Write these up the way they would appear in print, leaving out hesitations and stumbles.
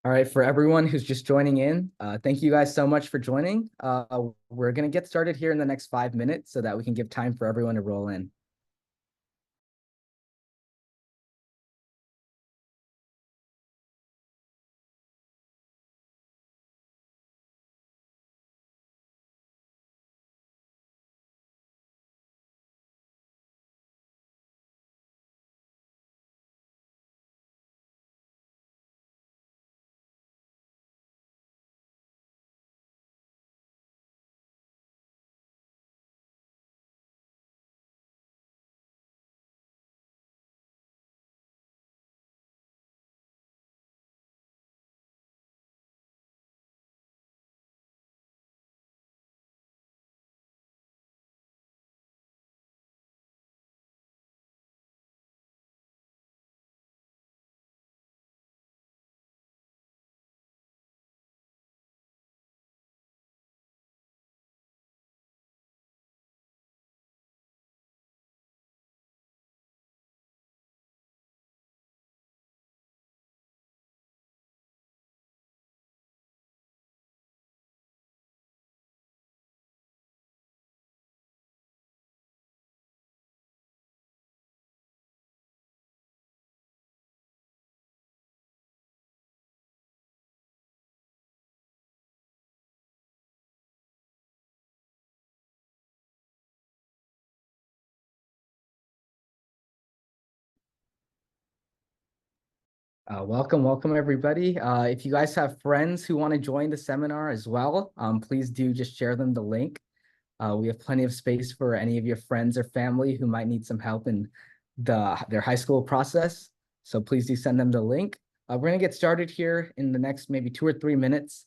All right, for everyone who's just joining in, thank you guys so much for joining. We're going to get started here in the next 5 minutes so that we can give time for everyone to roll in. Welcome everybody. If you guys have friends who want to join the seminar as well, please do just share them the link. We have plenty of space for any of your friends or family who might need some help in their high school process. So please do send them the link. We're going to get started here in the next maybe 2 or 3 minutes.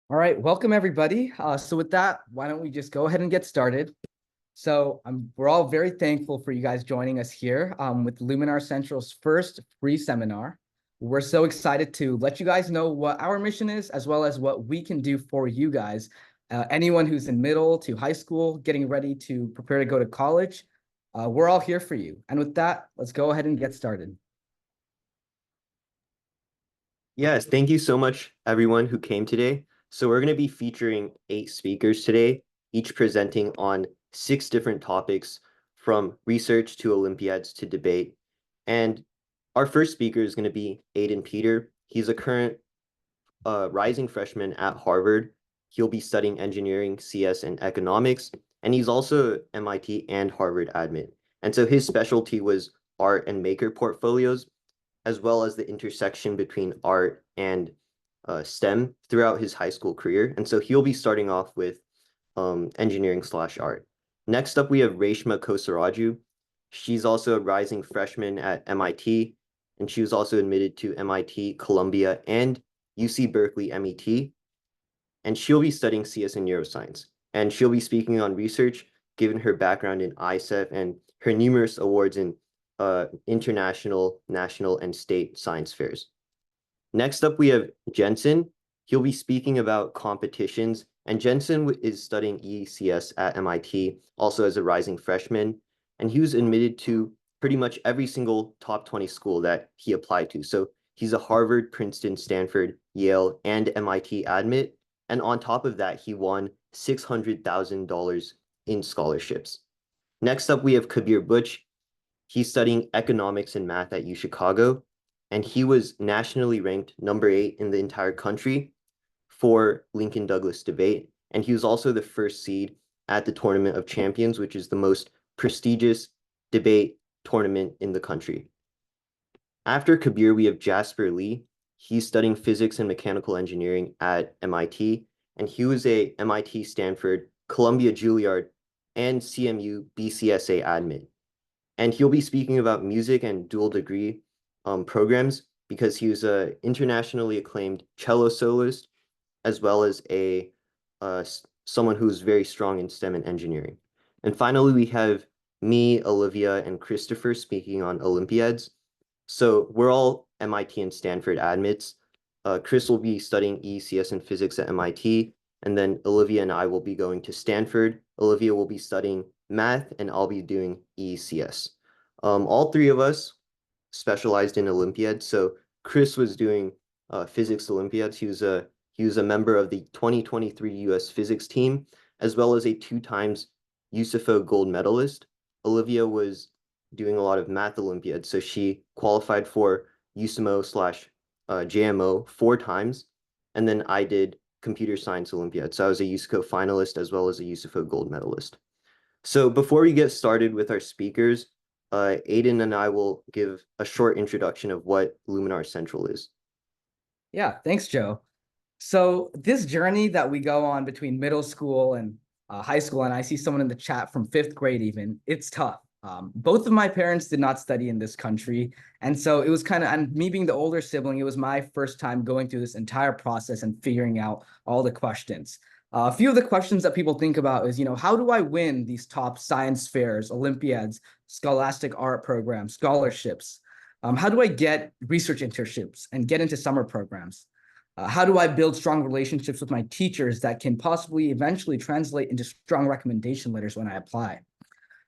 All right, welcome everybody. So with that, why don't we just go ahead and get started? So we're all very thankful for you guys joining us here with Luminar Central's first free seminar. We're so excited to let you guys know what our mission is, as well as what we can do for you guys. Anyone who's in middle to high school, getting ready to prepare to go to college, we're all here for you. And with that, let's go ahead and get started. Yes, thank you so much, everyone who came today. So we're going to be featuring 8 speakers today, each presenting on 6 different topics from research to Olympiads to debate. And our first speaker is going to be Aiden Peter. He's a current rising freshman at Harvard. He'll be studying engineering, CS, and economics. And he's also MIT and Harvard admit. And so his specialty was art and maker portfolios, as well as the intersection between art and STEM throughout his high school career. And so he'll be starting off with engineering/art. Next up, we have Reshma Kosaraju. She's also a rising freshman at MIT, and she was also admitted to MIT, Columbia, and UC Berkeley MET. And she'll be studying CS and neuroscience. And she'll be speaking on research, given her background in ISEF and her numerous awards in international, national, and state science fairs. Next up, we have Jensen. He'll be speaking about competitions, and Jensen is studying ECS at MIT, also as a rising freshman, and he was admitted to pretty much every single top 20 school that he applied to. So he's a Harvard, Princeton, Stanford, Yale, and MIT admit, and on top of that, he won $600,000 in scholarships. Next up, we have Kabir Butch. He's studying economics and math at UChicago, and he was nationally ranked #8 in the entire country for Lincoln Douglas debate. And he was also the first seed at the Tournament of Champions, which is the most prestigious debate tournament in the country. After Kabir, we have Jasper Lee. He's studying physics and mechanical engineering at MIT, and he was a MIT, Stanford, Columbia Juilliard, and CMU BCSA admit. And he'll be speaking about music and dual degree programs because he was an internationally acclaimed cello soloist, as well as someone who's very strong in STEM and engineering. And finally, we have me, Olivia, and Christopher speaking on Olympiads. So we're all MIT and Stanford admits. Chris will be studying ECS and physics at MIT, and then Olivia and I will be going to Stanford. Olivia will be studying math, and I'll be doing ECS. All three of us specialized in Olympiad. So Chris was doing physics Olympiads. He was a member of the 2023 U.S. physics team, as well as a 2 times USIFO gold medalist. Olivia was doing a lot of math Olympiads, so she qualified for USIMO/JMO 4 times, and then I did computer science Olympiad. So I was a USICO finalist as well as a USIFO gold medalist. So before we get started with our speakers, Aiden and I will give a short introduction of what Luminar Central is. Yeah, thanks, Joe. So this journey that we go on between middle school and high school, and I see someone in the chat from 5th grade even, it's tough. Both of my parents did not study in this country. And so it was kind of, and me being the older sibling, it was my first time going through this entire process and figuring out all the questions. A few of the questions that people think about is, how do I win these top science fairs, Olympiads, scholastic art programs, scholarships? How do I get research internships and get into summer programs? How do I build strong relationships with my teachers that can possibly eventually translate into strong recommendation letters when I apply?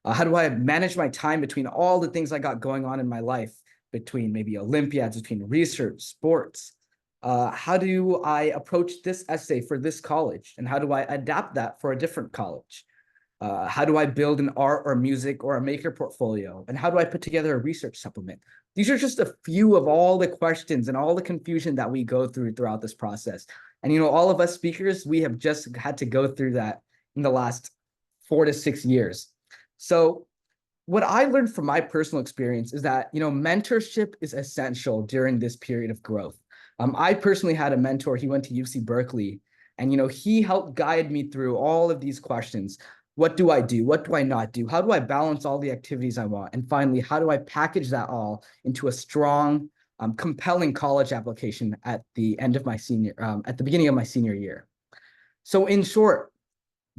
How do I manage my time between all the things I got going on in my life, between maybe Olympiads, between research, sports? How do I approach this essay for this college? And how do I adapt that for a different college? How do I build an art or music or a maker portfolio? And how do I put together a research supplement? These are just a few of all the questions and all the confusion that we go through throughout this process. And, all of us speakers, we have just had to go through that in the last 4 to 6 years. So what I learned from my personal experience is that, mentorship is essential during this period of growth. I personally had a mentor. He went to UC Berkeley, and, he helped guide me through all of these questions. What do I do? What do I not do? How do I balance all the activities I want? And finally, how do I package that all into a strong, compelling college application at the beginning of my senior year? So in short,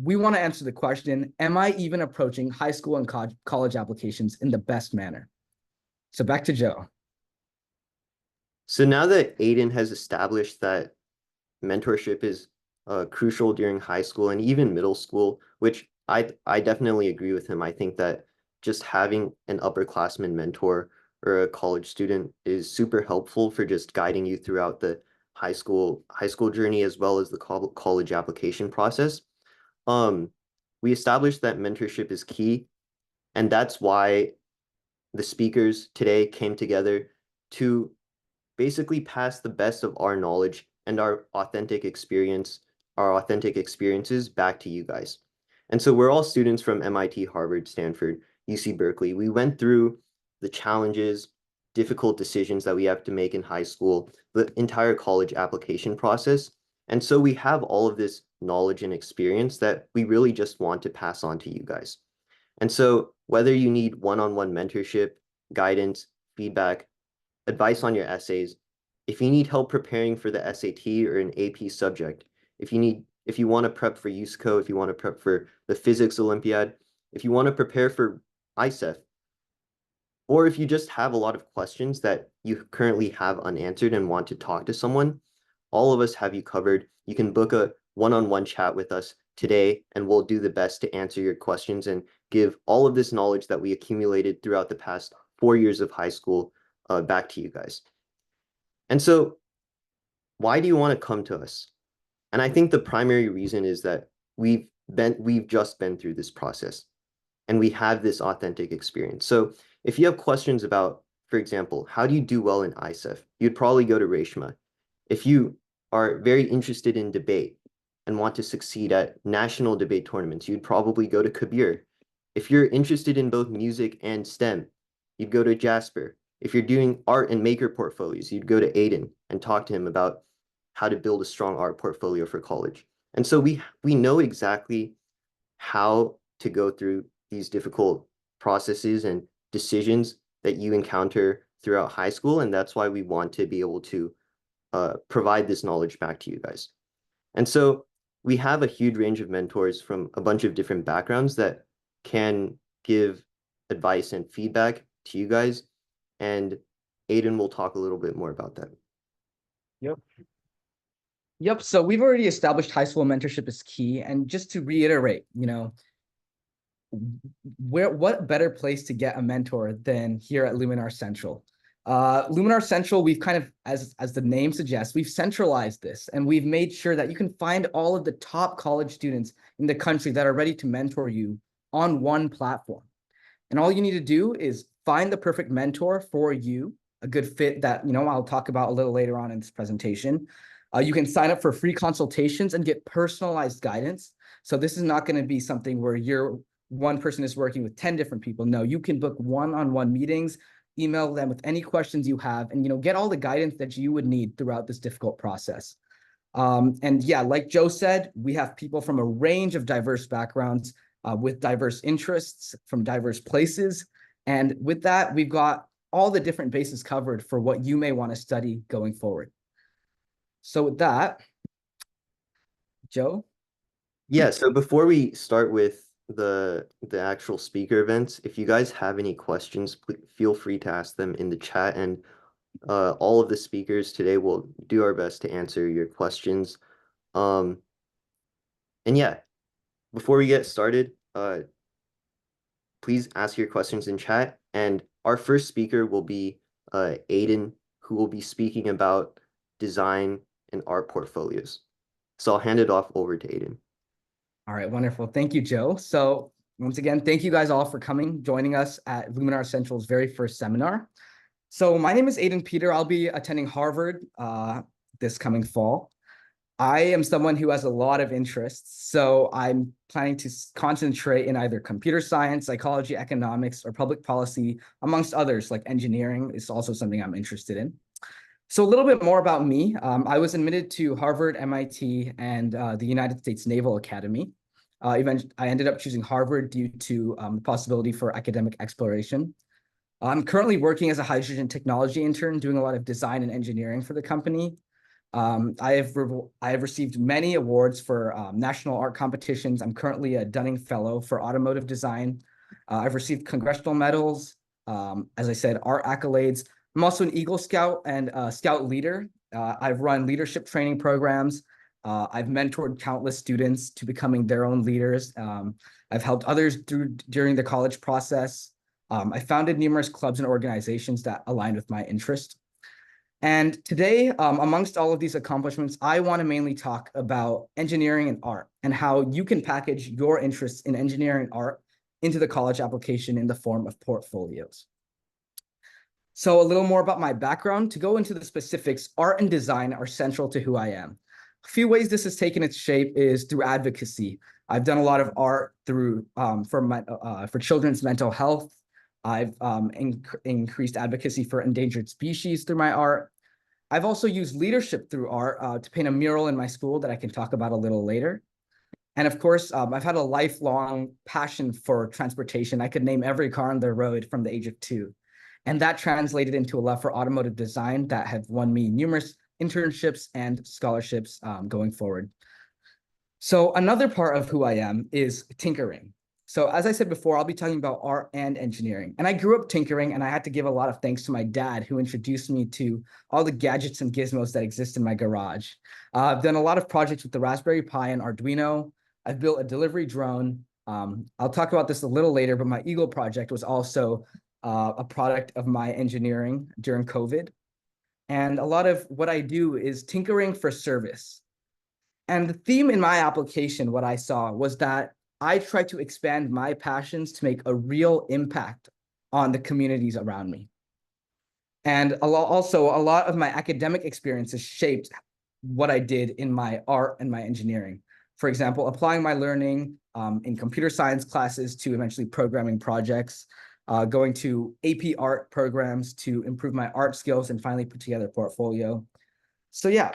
we want to answer the question, am I even approaching high school and college applications in the best manner? So back to Joe. So now that Aiden has established that mentorship is crucial during high school and even middle school, which I definitely agree with him. I think that just having an upperclassman mentor or a college student is super helpful for just guiding you throughout the high school journey as well as the college application process. We established that mentorship is key, and that's why the speakers today came together to basically pass the best of our knowledge and our authentic experiences back to you guys. And so we're all students from MIT, Harvard, Stanford, UC Berkeley. We went through the challenges, difficult decisions that we have to make in high school, the entire college application process. And so we have all of this knowledge and experience that we really just want to pass on to you guys. And so whether you need one-on-one mentorship, guidance, feedback, advice on your essays, if you need help preparing for the SAT or an AP subject, if you want to prep for USCO, if you want to prep for the physics Olympiad, if you want to prepare for ICEF, or if you just have a lot of questions that you currently have unanswered and want to talk to someone, all of us have you covered. You can book a one-on-one chat with us today, and we'll do the best to answer your questions and give all of this knowledge that we accumulated throughout the past 4 years of high school back to you guys. And so, why do you want to come to us? And I think the primary reason is that we've just been through this process and we have this authentic experience. So if you have questions about, for example, how do you do well in ISEF, you'd probably go to Reshma. If you are very interested in debate and want to succeed at national debate tournaments, you'd probably go to Kabir. If you're interested in both music and STEM, you'd go to Jasper. If you're doing art and maker portfolios, you'd go to Aiden and talk to him about how to build a strong art portfolio for college. And so we know exactly how to go through these difficult processes and decisions that you encounter throughout high school. And that's why we want to be able to provide this knowledge back to you guys. And so we have a huge range of mentors from a bunch of different backgrounds that can give advice and feedback to you guys. And Aiden will talk a little bit more about that. Yep. So we've already established high school mentorship is key. And just to reiterate, what better place to get a mentor than here at Luminar Central? Luminar Central, we've kind of, as the name suggests, we've centralized this and we've made sure that you can find all of the top college students in the country that are ready to mentor you on one platform. And all you need to do is find the perfect mentor for you, a good fit that, I'll talk about a little later on in this presentation. You can sign up for free consultations and get personalized guidance. So this is not going to be something where one person is working with 10 different people. No, you can book one-on-one meetings, email them with any questions you have, and get all the guidance that you would need throughout this difficult process. And yeah, like Joe said, we have people from a range of diverse backgrounds with diverse interests from diverse places. And with that, we've got all the different bases covered for what you may want to study going forward. So with that, Joe? Yeah, so before we start with the actual speaker events, if you guys have any questions, please feel free to ask them in the chat, and all of the speakers today will do our best to answer your questions. And yeah, before we get started, please ask your questions in chat. And our first speaker will be Aiden, who will be speaking about design and art portfolios. So I'll hand it off over to Aiden. All right, wonderful. Thank you, Joe. So once again, thank you guys all for joining us at Luminar Central's very first seminar. So my name is Aiden Peter. I'll be attending Harvard this coming fall. I am someone who has a lot of interests, so I'm planning to concentrate in either computer science, psychology, economics, or public policy, amongst others, like engineering is also something I'm interested in. So a little bit more about me. I was admitted to Harvard, MIT, and the United States Naval Academy. Eventually, I ended up choosing Harvard due to the possibility for academic exploration. I'm currently working as a hydrogen technology intern, doing a lot of design and engineering for the company. I have received many awards for national art competitions. I'm currently a Dunning Fellow for automotive design. I've received congressional medals, as I said, art accolades. I'm also an Eagle Scout and Scout leader. I've run leadership training programs. I've mentored countless students to becoming their own leaders. I've helped others during the college process. I founded numerous clubs and organizations that aligned with my interest. And today, amongst all of these accomplishments, I want to mainly talk about engineering and art and how you can package your interests in engineering and art into the college application in the form of portfolios. So a little more about my background. To go into the specifics, art and design are central to who I am. A few ways this has taken its shape is through advocacy. I've done a lot of art for children's mental health. I've increased advocacy for endangered species through my art. I've also used leadership through art to paint a mural in my school that I can talk about a little later. And of course, I've had a lifelong passion for transportation. I could name every car on the road from the age of 2. And that translated into a love for automotive design that have won me numerous internships and scholarships going forward. So another part of who I am is tinkering. So as I said before, I'll be talking about art and engineering. And I grew up tinkering, and I had to give a lot of thanks to my dad, who introduced me to all the gadgets and gizmos that exist in my garage. I've done a lot of projects with the Raspberry Pi and Arduino. I've built a delivery drone. I'll talk about this a little later, but my Eagle project was also a product of my engineering during COVID. And a lot of what I do is tinkering for service. And the theme in my application, what I saw was that I try to expand my passions to make a real impact on the communities around me. And a lot of my academic experiences shaped what I did in my art and my engineering. For example, applying my learning in computer science classes to eventually programming projects, going to AP art programs to improve my art skills and finally put together a portfolio. So yeah,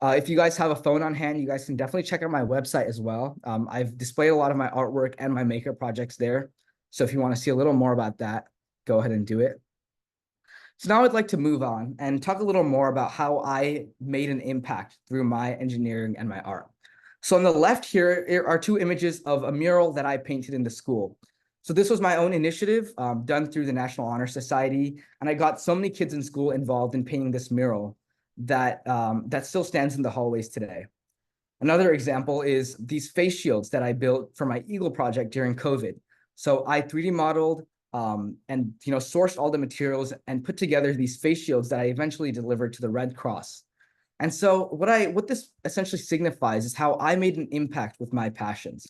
if you guys have a phone on hand, you guys can definitely check out my website as well. I've displayed a lot of my artwork and my maker projects there. So if you want to see a little more about that, go ahead and do it. So now I'd like to move on and talk a little more about how I made an impact through my engineering and my art. So on the left here are two images of a mural that I painted in the school. So this was my own initiative done through the National Honor Society. And I got so many kids in school involved in painting this mural that still stands in the hallways today. Another example is these face shields that I built for my Eagle project during COVID. So I 3D modeled and sourced all the materials and put together these face shields that I eventually delivered to the Red Cross. And so what this essentially signifies is how I made an impact with my passions.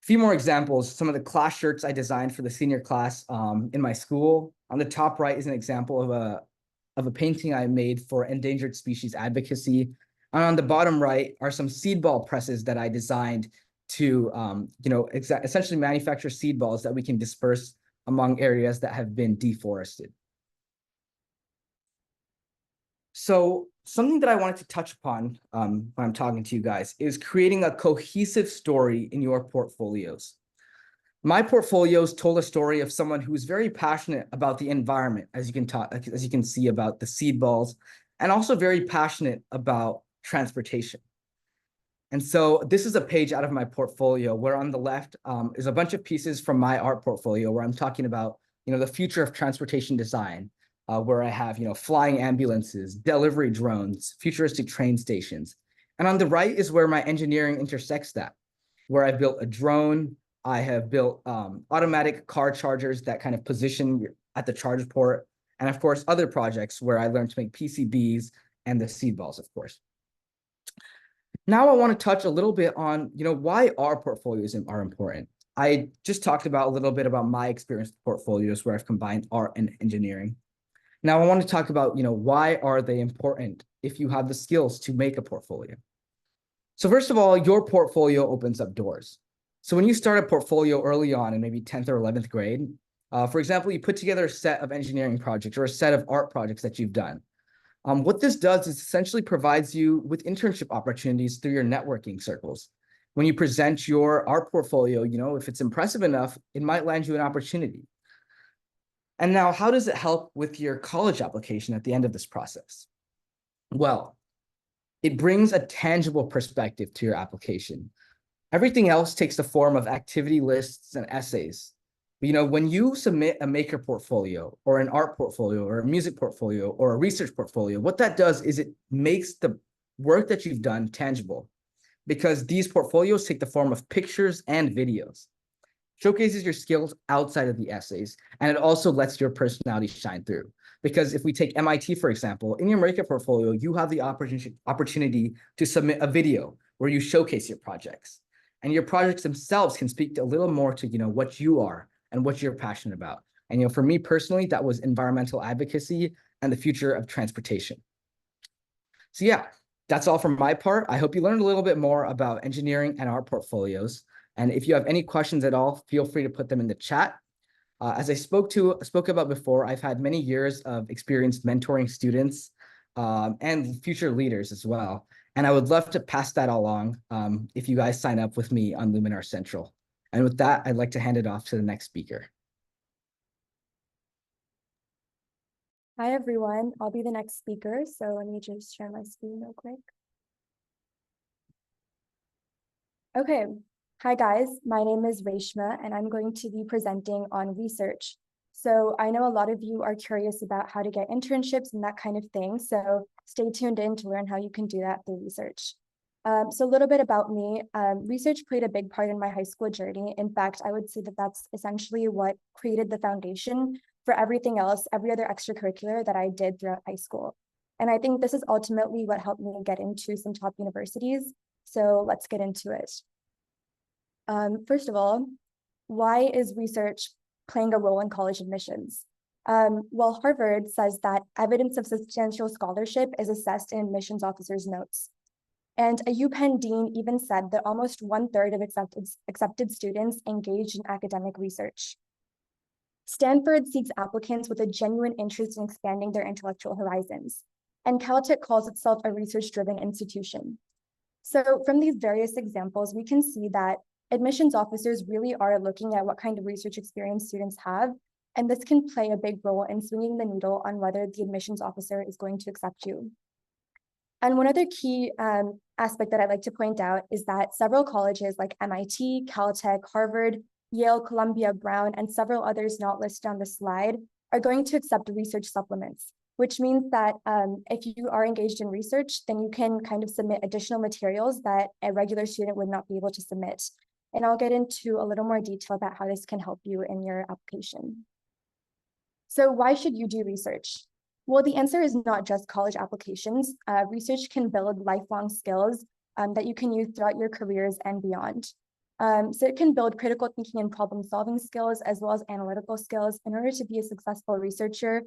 A few more examples, some of the class shirts I designed for the senior class in my school. On the top right is an example of a painting I made for endangered species advocacy. And on the bottom right are some seed ball presses that I designed to, essentially manufacture seed balls that we can disperse among areas that have been deforested. So something that I wanted to touch upon when I'm talking to you guys is creating a cohesive story in your portfolios. My portfolios told a story of someone who's very passionate about the environment, as you can see about the seed balls, and also very passionate about transportation. And so this is a page out of my portfolio where on the left is a bunch of pieces from my art portfolio where I'm talking about, the future of transportation design, where I have, flying ambulances, delivery drones, futuristic train stations. And on the right is where my engineering intersects that, where I built a drone. I have built automatic car chargers that kind of position at the charge port. And of course, other projects where I learned to make PCBs and the seed balls, of course. Now I want to touch a little bit on, why our portfolios are important. I just talked about a little bit about my experience with portfolios where I've combined art and engineering. Now I want to talk about, why are they important if you have the skills to make a portfolio? So first of all, your portfolio opens up doors. So when you start a portfolio early on in maybe 10th or 11th grade, for example, you put together a set of engineering projects or a set of art projects that you've done. What this does is essentially provides you with internship opportunities through your networking circles. When you present your art portfolio, if it's impressive enough, it might land you an opportunity. And now, how does it help with your college application at the end of this process? Well, it brings a tangible perspective to your application. Everything else takes the form of activity lists and essays. When you submit a maker portfolio or an art portfolio or a music portfolio or a research portfolio, what that does is it makes the work that you've done tangible, because these portfolios take the form of pictures and videos, showcases your skills outside of the essays, and it also lets your personality shine through. Because if we take MIT, for example, in your maker portfolio, you have the opportunity to submit a video where you showcase your projects. And your projects themselves can speak a little more to, what you are and what you're passionate about. And, for me personally, that was environmental advocacy and the future of transportation. So yeah, that's all from my part. I hope you learned a little bit more about engineering and art portfolios. And if you have any questions at all, feel free to put them in the chat. As I spoke about before, I've had many years of experience mentoring students and future leaders as well. And I would love to pass that along if you guys sign up with me on Luminar Central. And with that, I'd like to hand it off to the next speaker. Hi, everyone. I'll be the next speaker. So let me just share my screen real quick. Okay, Hi guys, my name is Reshma and I'm going to be presenting on research. So I know a lot of you are curious about how to get internships and that kind of thing. So stay tuned in to learn how you can do that through research. So a little bit about me. Research played a big part in my high school journey. In fact, I would say that that's essentially what created the foundation for everything else, every other extracurricular that I did throughout high school. And I think this is ultimately what helped me get into some top universities. So let's get into it. First of all, why is research playing a role in college admissions? Well, Harvard says that evidence of substantial scholarship is assessed in admissions officers' notes. And a UPenn dean even said that almost 1/3 of accepted students engaged in academic research. Stanford seeks applicants with a genuine interest in expanding their intellectual horizons. And Caltech calls itself a research-driven institution. So from these various examples, we can see that admissions officers really are looking at what kind of research experience students have, and this can play a big role in swinging the needle on whether the admissions officer is going to accept you. And one other key aspect that I'd like to point out is that several colleges like MIT, Caltech, Harvard, Yale, Columbia, Brown, and several others not listed on the slide are going to accept research supplements, which means that if you are engaged in research, then you can kind of submit additional materials that a regular student would not be able to submit. And I'll get into a little more detail about how this can help you in your application. So why should you do research? Well, the answer is not just college applications. Research can build lifelong skills that you can use throughout your careers and beyond. So it can build critical thinking and problem-solving skills as well as analytical skills. In order to be a successful researcher,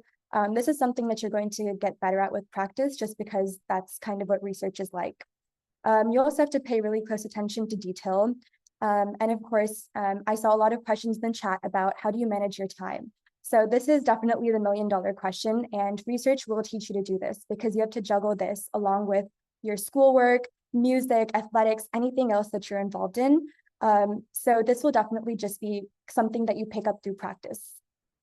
this is something that you're going to get better at with practice, just because that's kind of what research is like. You also have to pay really close attention to detail. And of course, I saw a lot of questions in the chat about how do you manage your time? So this is definitely the million-dollar question, and research will teach you to do this because you have to juggle this along with your schoolwork, music, athletics, anything else that you're involved in. So this will definitely just be something that you pick up through practice.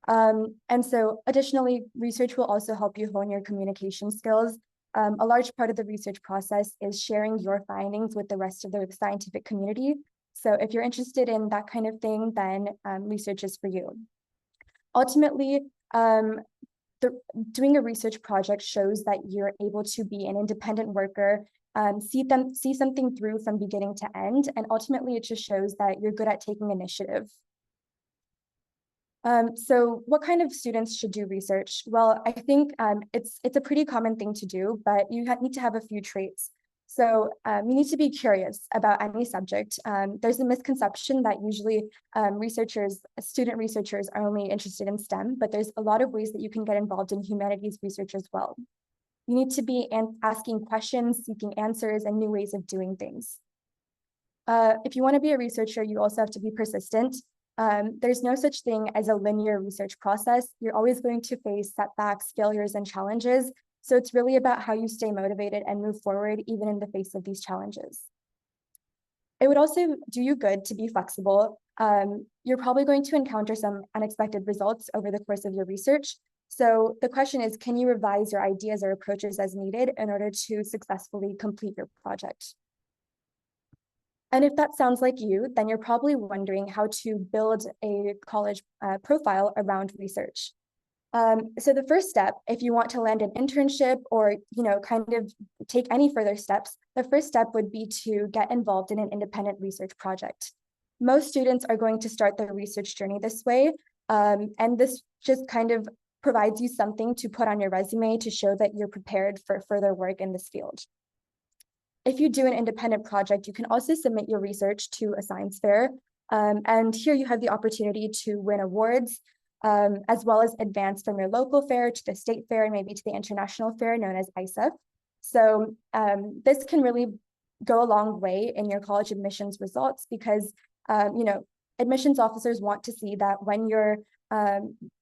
And so additionally, research will also help you hone your communication skills. A large part of the research process is sharing your findings with the rest of the scientific community. So if you're interested in that kind of thing, then research is for you. Ultimately, doing a research project shows that you're able to be an independent worker, see something through from beginning to end, and ultimately it just shows that you're good at taking initiative. So what kind of students should do research? Well, I think it's a pretty common thing to do, but you need to have a few traits. So you need to be curious about any subject. There's a misconception that usually student researchers are only interested in STEM, but there's a lot of ways that you can get involved in humanities research as well. You need to be asking questions, seeking answers, and new ways of doing things. If you want to be a researcher, you also have to be persistent. There's no such thing as a linear research process. You're always going to face setbacks, failures, and challenges. So it's really about how you stay motivated and move forward, even in the face of these challenges. It would also do you good to be flexible. You're probably going to encounter some unexpected results over the course of your research. So the question is, can you revise your ideas or approaches as needed in order to successfully complete your project? And if that sounds like you, then you're probably wondering how to build a college profile around research. So the first step, if you want to land an internship or kind of take any further steps, the first step would be to get involved in an independent research project. Most students are going to start their research journey this way, and this just kind of provides you something to put on your resume to show that you're prepared for further work in this field. If you do an independent project, you can also submit your research to a science fair, and here you have the opportunity to win awards, as well as advance from your local fair to the state fair and maybe to the international fair known as ISEF. So this can really go a long way in your college admissions results because admissions officers want to see that when you're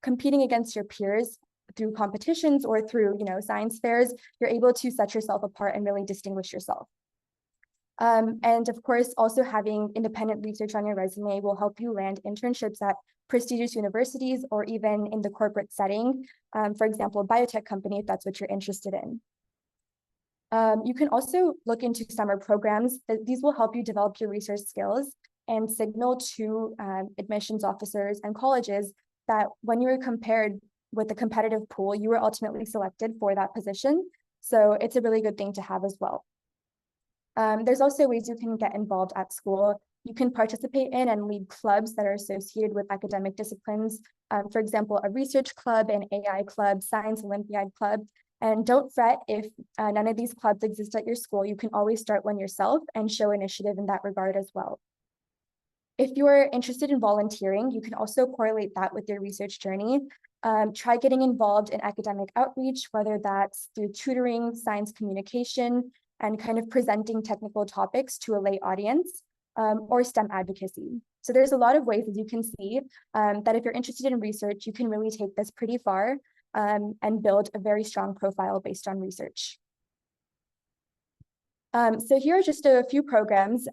competing against your peers through competitions or through science fairs, you're able to set yourself apart and really distinguish yourself. And of course, also having independent research on your resume will help you land internships at prestigious universities or even in the corporate setting, for example, a biotech company, if that's what you're interested in. You can also look into summer programs. These will help you develop your research skills. and signal to admissions officers and colleges that when you were compared with the competitive pool, you were ultimately selected for that position. So it's a really good thing to have as well. There's also ways you can get involved at school. You can participate in and lead clubs that are associated with academic disciplines. For example, a research club, an AI club, science Olympiad club. And don't fret if none of these clubs exist at your school. You can always start one yourself and show initiative in that regard as well. If you're interested in volunteering, you can also correlate that with your research journey. Try getting involved in academic outreach, whether that's through tutoring, science communication, and kind of presenting technical topics to a lay audience, or STEM advocacy. So there's a lot of ways, as you can see, that if you're interested in research, you can really take this pretty far and build a very strong profile based on research. So here are just a few programs,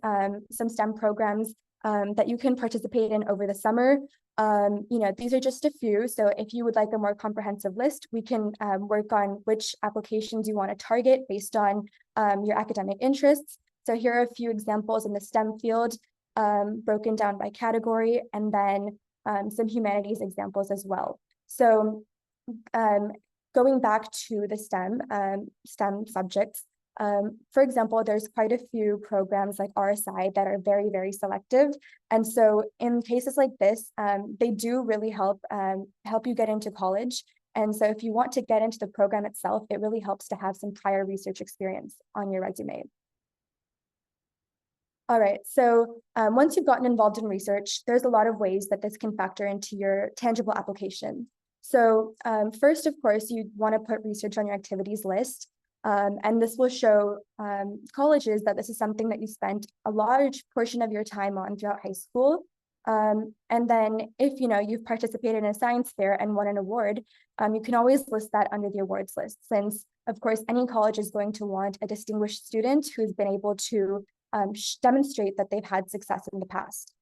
some STEM programs that you can participate in over the summer. These are just a few. So if you would like a more comprehensive list, we can work on which applications you want to target based on your academic interests. So here are a few examples in the STEM field, broken down by category, and then some humanities examples as well. So going back to the STEM subjects, for example, there's quite a few programs like RSI that are very, very selective. And so in cases like this, they do really help you get into college. And so if you want to get into the program itself, it really helps to have some prior research experience on your resume. All right, so once you've gotten involved in research, there's a lot of ways that this can factor into your tangible application. So first, of course, you want to put research on your activities list. And this will show colleges that this is something that you spent a large portion of your time on throughout high school. And then if you've participated in a science fair and won an award, you can always list that under the awards list, since of course any college is going to want a distinguished student who's been able to demonstrate that they've had success in the past.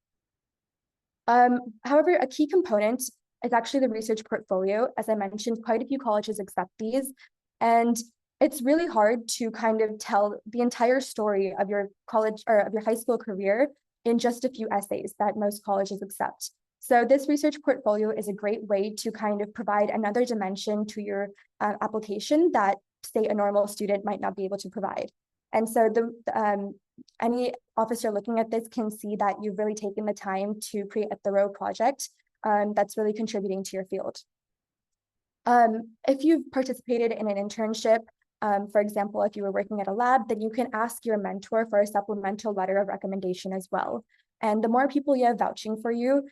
However, a key component is actually the research portfolio. As I mentioned, quite a few colleges accept these, and it's really hard to kind of tell the entire story of your college or of your high school career in just a few essays that most colleges accept. So this research portfolio is a great way to kind of provide another dimension to your application that, say, a normal student might not be able to provide. And so any officer looking at this can see that you've really taken the time to create a thorough project that's really contributing to your field. If you've participated in an internship, for example, if you were working at a lab, then you can ask your mentor for a supplemental letter of recommendation as well. And the more people you have vouching for you,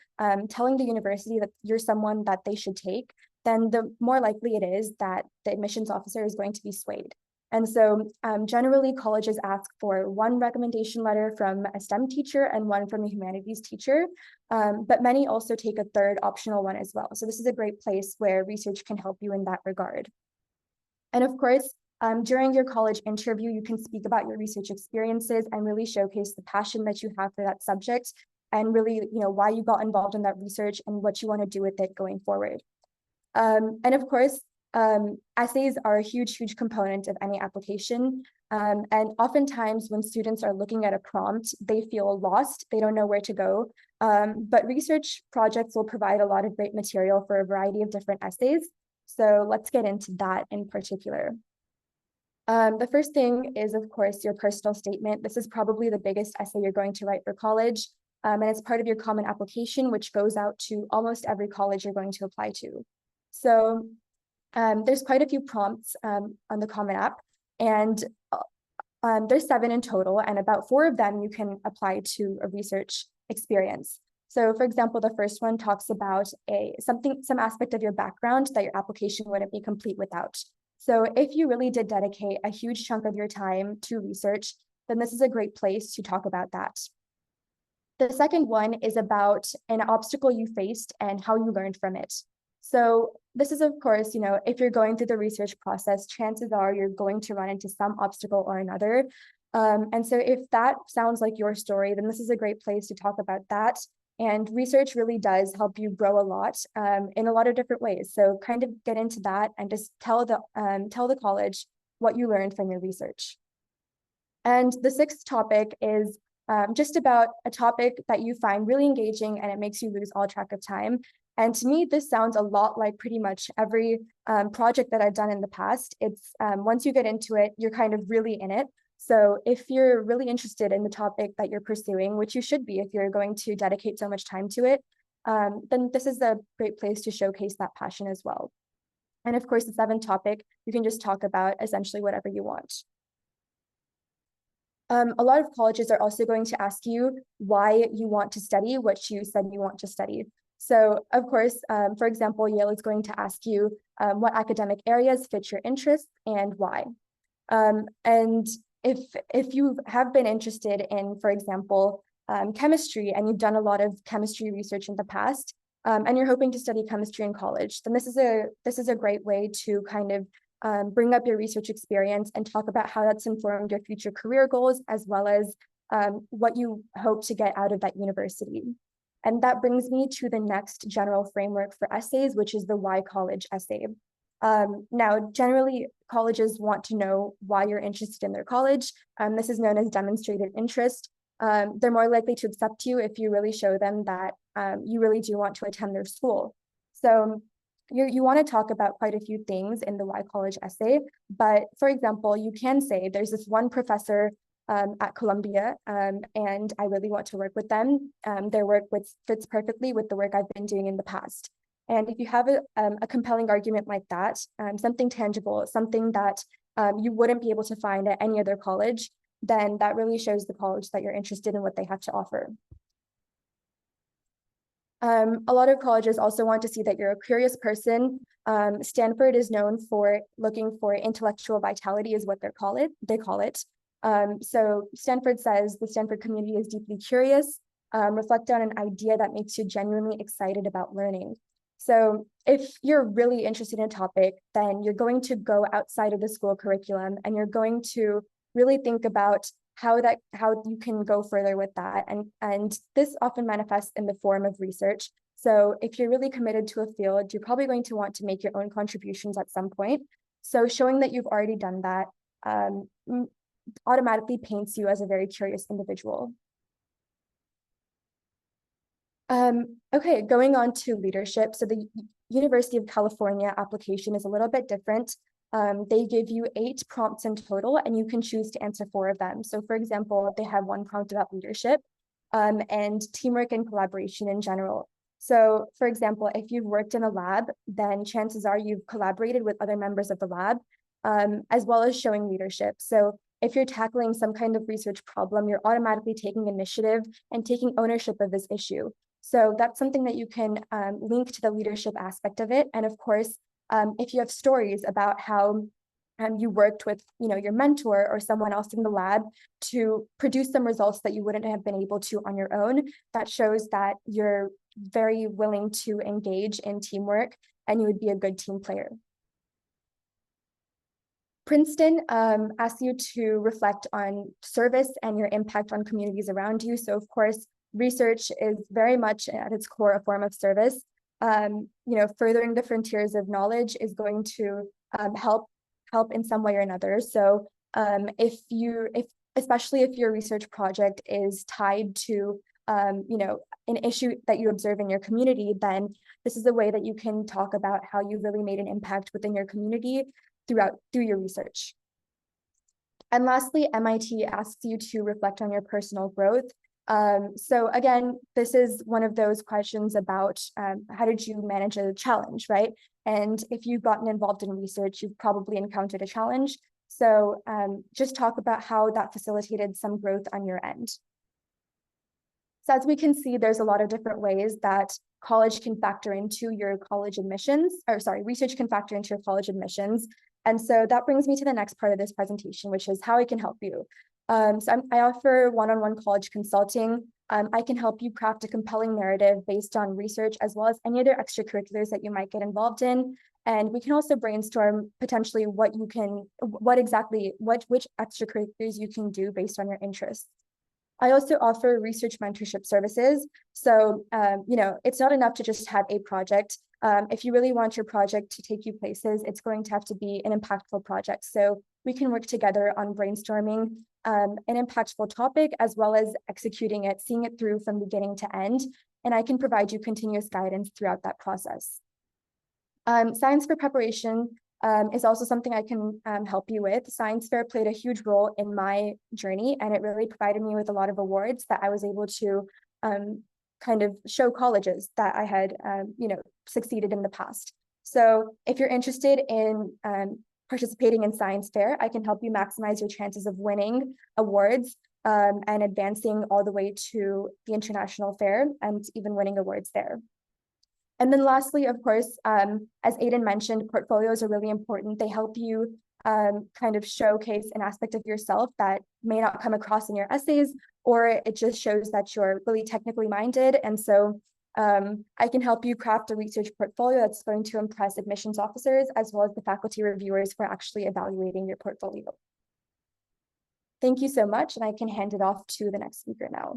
telling the university that you're someone that they should take, then the more likely it is that the admissions officer is going to be swayed. And so generally colleges ask for one recommendation letter from a STEM teacher and one from a humanities teacher, but many also take a third optional one as well. So this is a great place where research can help you in that regard. And of course, during your college interview, you can speak about your research experiences and really showcase the passion that you have for that subject and really, why you got involved in that research and what you want to do with it going forward. And of course, essays are a huge, huge component of any application. And oftentimes when students are looking at a prompt, they feel lost, they don't know where to go. But research projects will provide a lot of great material for a variety of different essays. So let's get into that in particular. The first thing is, of course, your personal statement. This is probably the biggest essay you're going to write for college. And it's part of your common application, which goes out to almost every college you're going to apply to. So there's quite a few prompts on the Common App, and there's 7 in total, and about 4 of them you can apply to a research experience. So for example, the first one talks about some aspect of your background that your application wouldn't be complete without. So if you really did dedicate a huge chunk of your time to research, then this is a great place to talk about that. The second one is about an obstacle you faced and how you learned from it. So this is, of course, if you're going through the research process, chances are you're going to run into some obstacle or another. And so if that sounds like your story, then this is a great place to talk about that. And research really does help you grow a lot in a lot of different ways. So kind of get into that and just tell the college what you learned from your research. And the 6th topic is just about a topic that you find really engaging and it makes you lose all track of time. And to me, this sounds a lot like pretty much every project that I've done in the past. It's once you get into it, you're kind of really in it. So if you're really interested in the topic that you're pursuing, which you should be if you're going to dedicate so much time to it, then this is a great place to showcase that passion as well. And of course, the seventh topic, you can just talk about essentially whatever you want. A lot of colleges are also going to ask you why you want to study what you said you want to study. So of course, for example, Yale is going to ask you what academic areas fit your interests and why. And if you have been interested in, for example, chemistry, and you've done a lot of chemistry research in the past, and you're hoping to study chemistry in college, then this is a great way to kind of bring up your research experience and talk about how that's informed your future career goals, as well as what you hope to get out of that university. And that brings me to the next general framework for essays, which is the why college essay. Now, generally, colleges want to know why you're interested in their college. This is known as demonstrated interest. They're more likely to accept you if you really show them that you really do want to attend their school. So you want to talk about quite a few things in the why college essay, but for example, you can say there's this one professor at Columbia, and I really want to work with them. Their work fits perfectly with the work I've been doing in the past. And if you have a compelling argument like that, something tangible, something that you wouldn't be able to find at any other college, then that really shows the college that you're interested in what they have to offer. A lot of colleges also want to see that you're a curious person. Stanford is known for looking for intellectual vitality, is what they call it. So Stanford says the Stanford community is deeply curious, reflect on an idea that makes you genuinely excited about learning. So if you're really interested in a topic, then you're going to go outside of the school curriculum and you're going to really think about how you can go further with that. And this often manifests in the form of research. So if you're really committed to a field, you're probably going to want to make your own contributions at some point. So showing that you've already done that automatically paints you as a very curious individual. Okay, going on to leadership. So the University of California application is a little bit different. They give you 8 prompts in total, and you can choose to answer 4 of them. So for example, they have one prompt about leadership and teamwork and collaboration in general. So for example, if you've worked in a lab, then chances are you've collaborated with other members of the lab, as well as showing leadership. So if you're tackling some kind of research problem, you're automatically taking initiative and taking ownership of this issue. So that's something that you can link to the leadership aspect of it. And of course, if you have stories about how you worked with your mentor or someone else in the lab to produce some results that you wouldn't have been able to on your own, that shows that you're very willing to engage in teamwork and you would be a good team player. Princeton asks you to reflect on service and your impact on communities around you. So of course, research is very much at its core a form of service. Furthering the frontiers of knowledge is going to help in some way or another. So especially if your research project is tied to an issue that you observe in your community, then this is a way that you can talk about how you really made an impact within your community through your research. And lastly, MIT asks you to reflect on your personal growth. So again, this is one of those questions about how did you manage a challenge, right? And if you've gotten involved in research, you've probably encountered a challenge. So just talk about how that facilitated some growth on your end. So as we can see, there's a lot of different ways that college can factor into your college admissions, research can factor into your college admissions. And so that brings me to the next part of this presentation, which is how I can help you. So I offer one-on-one college consulting. I can help you craft a compelling narrative based on research, as well as any other extracurriculars that you might get involved in. And we can also brainstorm potentially which extracurriculars you can do based on your interests. I also offer research mentorship services. So, it's not enough to just have a project. If you really want your project to take you places, it's going to have to be an impactful project. So we can work together on brainstorming an impactful topic, as well as executing it, seeing it through from beginning to end. And I can provide you continuous guidance throughout that process. Science fair preparation is also something I can help you with. Science fair played a huge role in my journey, and it really provided me with a lot of awards that I was able to kind of show colleges that I had, succeeded in the past. So if you're interested in participating in science fair, I can help you maximize your chances of winning awards and advancing all the way to the international fair and even winning awards there. And then lastly, of course, as Aiden mentioned, portfolios are really important. They help you kind of showcase an aspect of yourself that may not come across in your essays, or it just shows that you're really technically minded. And so I can help you craft a research portfolio that's going to impress admissions officers as well as the faculty reviewers for actually evaluating your portfolio. Thank you so much, and I can hand it off to the next speaker now.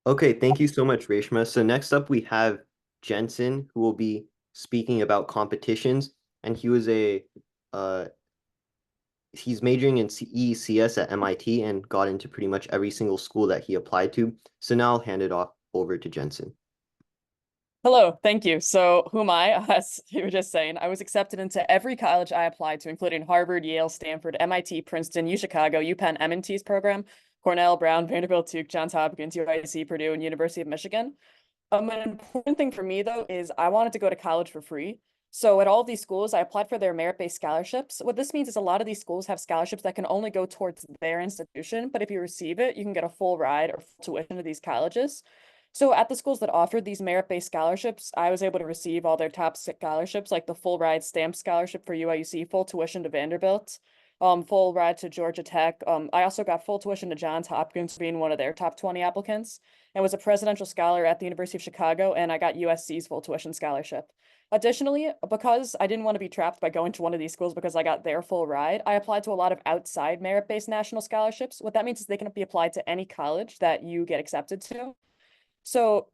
Okay, thank you so much, Reshma. So next up we have Jensen, who will be speaking about competitions, and he was he's majoring in ECS at MIT and got into pretty much every single school that he applied to. So now I'll hand it off over to Jensen. Hello, thank you. So who am I? As you were just saying, I was accepted into every college I applied to, including Harvard, Yale, Stanford, MIT, Princeton, UChicago, UPenn, M&T's program, Cornell, Brown, Vanderbilt, Duke, Johns Hopkins, UIC, Purdue, and University of Michigan. An important thing for me, though, is I wanted to go to college for free. So at all of these schools, I applied for their merit-based scholarships. What this means is a lot of these schools have scholarships that can only go towards their institution, but if you receive it, you can get a full ride or full tuition to these colleges. So at the schools that offered these merit-based scholarships, I was able to receive all their top scholarships, like the full ride stamp scholarship for UIUC, full tuition to Vanderbilt, full ride to Georgia Tech. I also got full tuition to Johns Hopkins, being one of their top 20 applicants, and was a presidential scholar at the University of Chicago, and I got USC's full tuition scholarship. Additionally, because I didn't want to be trapped by going to one of these schools because I got their full ride, I applied to a lot of outside merit-based national scholarships. What that means is they can be applied to any college that you get accepted to. So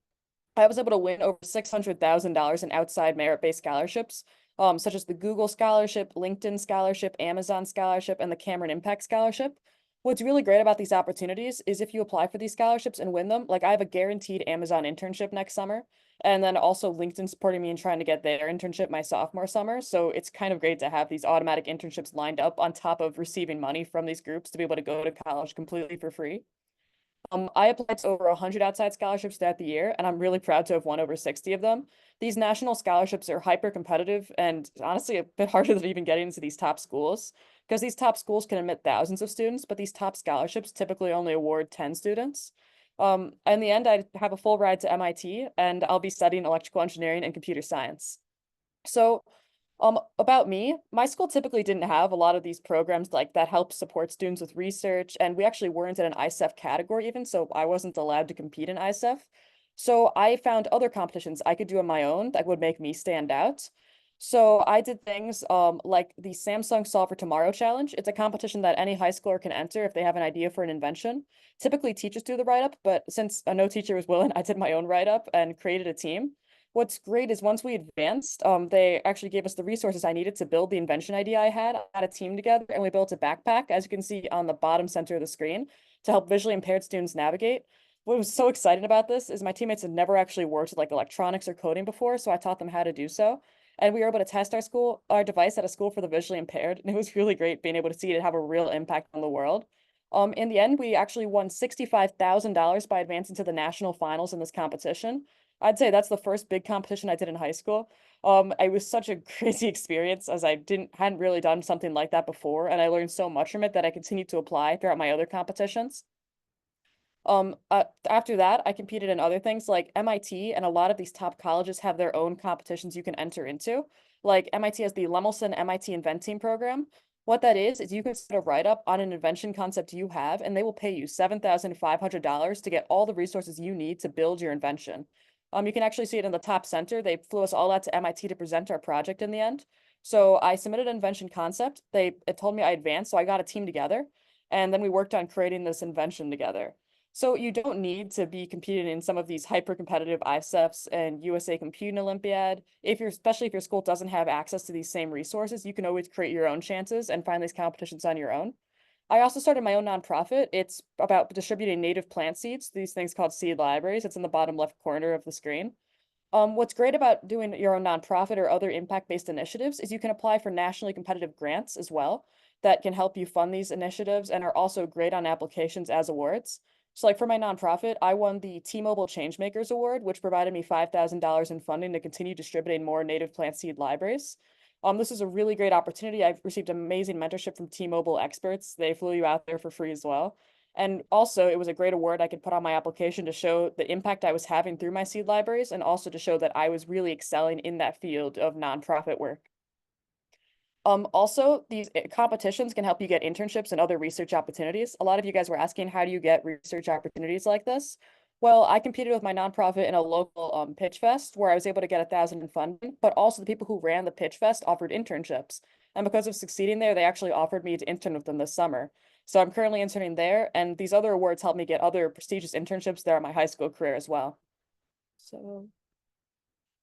I was able to win over $600,000 in outside merit-based scholarships, such as the Google Scholarship, LinkedIn Scholarship, Amazon Scholarship, and the Cameron Impact Scholarship. What's really great about these opportunities is if you apply for these scholarships and win them, like I have a guaranteed Amazon internship next summer, and then also LinkedIn supporting me in trying to get their internship my sophomore summer. So it's kind of great to have these automatic internships lined up on top of receiving money from these groups to be able to go to college completely for free. I applied to over 100 outside scholarships throughout the year, and I'm really proud to have won over 60 of them. These national scholarships are hyper competitive and honestly a bit harder than even getting into these top schools, because these top schools can admit thousands of students, but these top scholarships typically only award 10 students. In the end, I have a full ride to MIT, and I'll be studying electrical engineering and computer science. So about me, my school typically didn't have a lot of these programs like that help support students with research, and we actually weren't in an ISEF category even, so I wasn't allowed to compete in ISEF. So I found other competitions I could do on my own that would make me stand out. So I did things like the Samsung Solve for Tomorrow Challenge. It's a competition that any high schooler can enter if they have an idea for an invention. Typically teachers do the write-up, but since no teacher was willing, I did my own write-up and created a team. What's great is once we advanced, they actually gave us the resources I needed to build the invention idea I had a team together, and we built a backpack, as you can see on the bottom center of the screen, to help visually impaired students navigate. What was so exciting about this is my teammates had never actually worked with like electronics or coding before, so I taught them how to do so. And we were able to test our device at a school for the visually impaired, and it was really great being able to see it have a real impact on the world. In the end, we actually won $65,000 by advancing to the national finals in this competition. I'd say that's the first big competition I did in high school. It was such a crazy experience as I hadn't really done something like that before, and I learned so much from it that I continued to apply throughout my other competitions. After that, I competed in other things like MIT, and a lot of these top colleges have their own competitions you can enter into. Like MIT has the Lemelson MIT Invent Team program. What that is you can set a write-up on an invention concept you have, and they will pay you $7,500 to get all the resources you need to build your invention. You can actually see it in the top center. They flew us all out to MIT to present our project in the end. So I submitted an invention concept. It told me I advanced, so I got a team together, and then we worked on creating this invention together. So you don't need to be competing in some of these hyper competitive ISEFs and USA Computing Olympiad. Especially if your school doesn't have access to these same resources, you can always create your own chances and find these competitions on your own. I also started my own nonprofit. It's about distributing native plant seeds, these things called seed libraries. It's in the bottom left corner of the screen. What's great about doing your own nonprofit or other impact-based initiatives is you can apply for nationally competitive grants as well that can help you fund these initiatives and are also great on applications as awards. So like for my nonprofit, I won the T-Mobile Changemakers Award, which provided me $5,000 in funding to continue distributing more native plant seed libraries. This is a really great opportunity. I've received amazing mentorship from T-Mobile experts. They flew you out there for free as well. And also, it was a great award I could put on my application to show the impact I was having through my seed libraries and also to show that I was really excelling in that field of nonprofit work. Also, these competitions can help you get internships and other research opportunities. A lot of you guys were asking, how do you get research opportunities like this? Well, I competed with my nonprofit in a local pitch fest where I was able to get 1,000 in funding, but also the people who ran the pitch fest offered internships. And because of succeeding there, they actually offered me to intern with them this summer. So I'm currently interning there, and these other awards helped me get other prestigious internships there in my high school career as well. So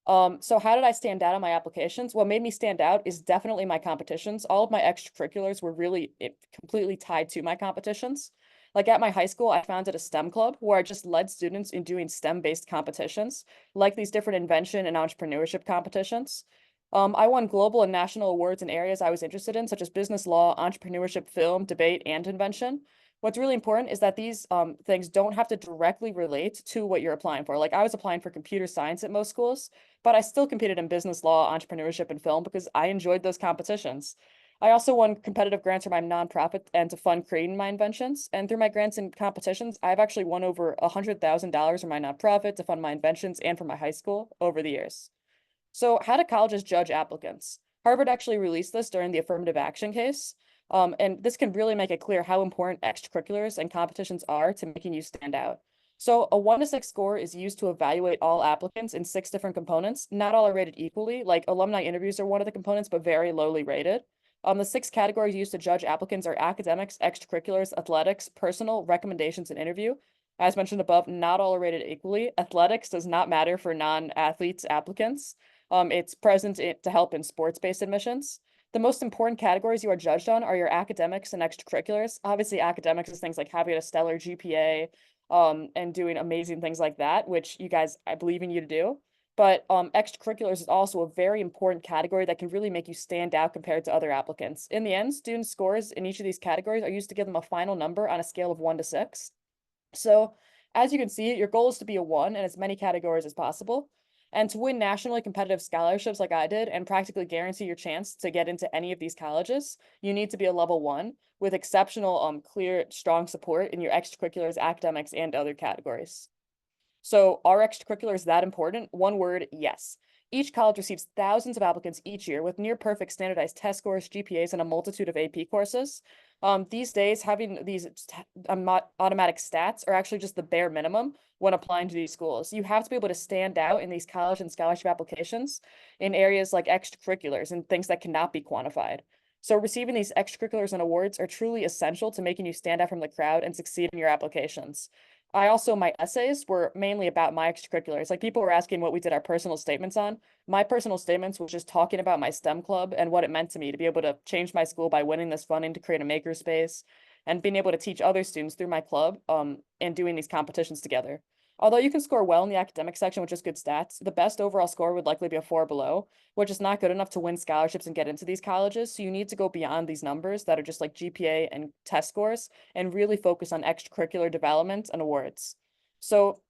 how did I stand out on my applications? What made me stand out is definitely my competitions. All of my extracurriculars were really completely tied to my competitions. Like at my high school, I founded a STEM club where I just led students in doing STEM-based competitions, like these different invention and entrepreneurship competitions. I won global and national awards in areas I was interested in, such as business law, entrepreneurship, film, debate, and invention. What's really important is that these things don't have to directly relate to what you're applying for. Like I was applying for computer science at most schools, but I still competed in business law, entrepreneurship, and film because I enjoyed those competitions. I also won competitive grants for my nonprofit and to fund creating my inventions. And through my grants and competitions, I've actually won over $100,000 for my nonprofit to fund my inventions and for my high school over the years. So how do colleges judge applicants? Harvard actually released this during the affirmative action case. And this can really make it clear how important extracurriculars and competitions are to making you stand out. So a 1 to 6 score is used to evaluate all applicants in 6 different components. Not all are rated equally, like alumni interviews are one of the components, but very lowly rated. The 6 categories used to judge applicants are academics, extracurriculars, athletics, personal, recommendations, and interview. As mentioned above, not all are rated equally. Athletics does not matter for non-athletes applicants. It's present to help in sports-based admissions. The most important categories you are judged on are your academics and extracurriculars. Obviously, academics is things like having a stellar GPA, and doing amazing things like that, which you guys, I believe in you to do. But extracurriculars is also a very important category that can really make you stand out compared to other applicants. In the end, student scores in each of these categories are used to give them a final number on a scale of 1 to 6. So as you can see, your goal is to be a 1 in as many categories as possible. And to win nationally competitive scholarships like I did and practically guarantee your chance to get into any of these colleges, you need to be a level 1 with exceptional, clear, strong support in your extracurriculars, academics, and other categories. So are extracurriculars that important? One word, yes. Each college receives thousands of applicants each year with near perfect standardized test scores, GPAs, and a multitude of AP courses. These days, having these automatic stats are actually just the bare minimum when applying to these schools. You have to be able to stand out in these college and scholarship applications in areas like extracurriculars and things that cannot be quantified. So receiving these extracurriculars and awards are truly essential to making you stand out from the crowd and succeed in your applications. My essays were mainly about my extracurriculars. Like people were asking what we did our personal statements on. My personal statements was just talking about my STEM club and what it meant to me to be able to change my school by winning this funding to create a makerspace and being able to teach other students through my club, and doing these competitions together. Although you can score well in the academic section with just good stats, the best overall score would likely be a 4 below, which is not good enough to win scholarships and get into these colleges. So you need to go beyond these numbers that are just like GPA and test scores and really focus on extracurricular development and awards. So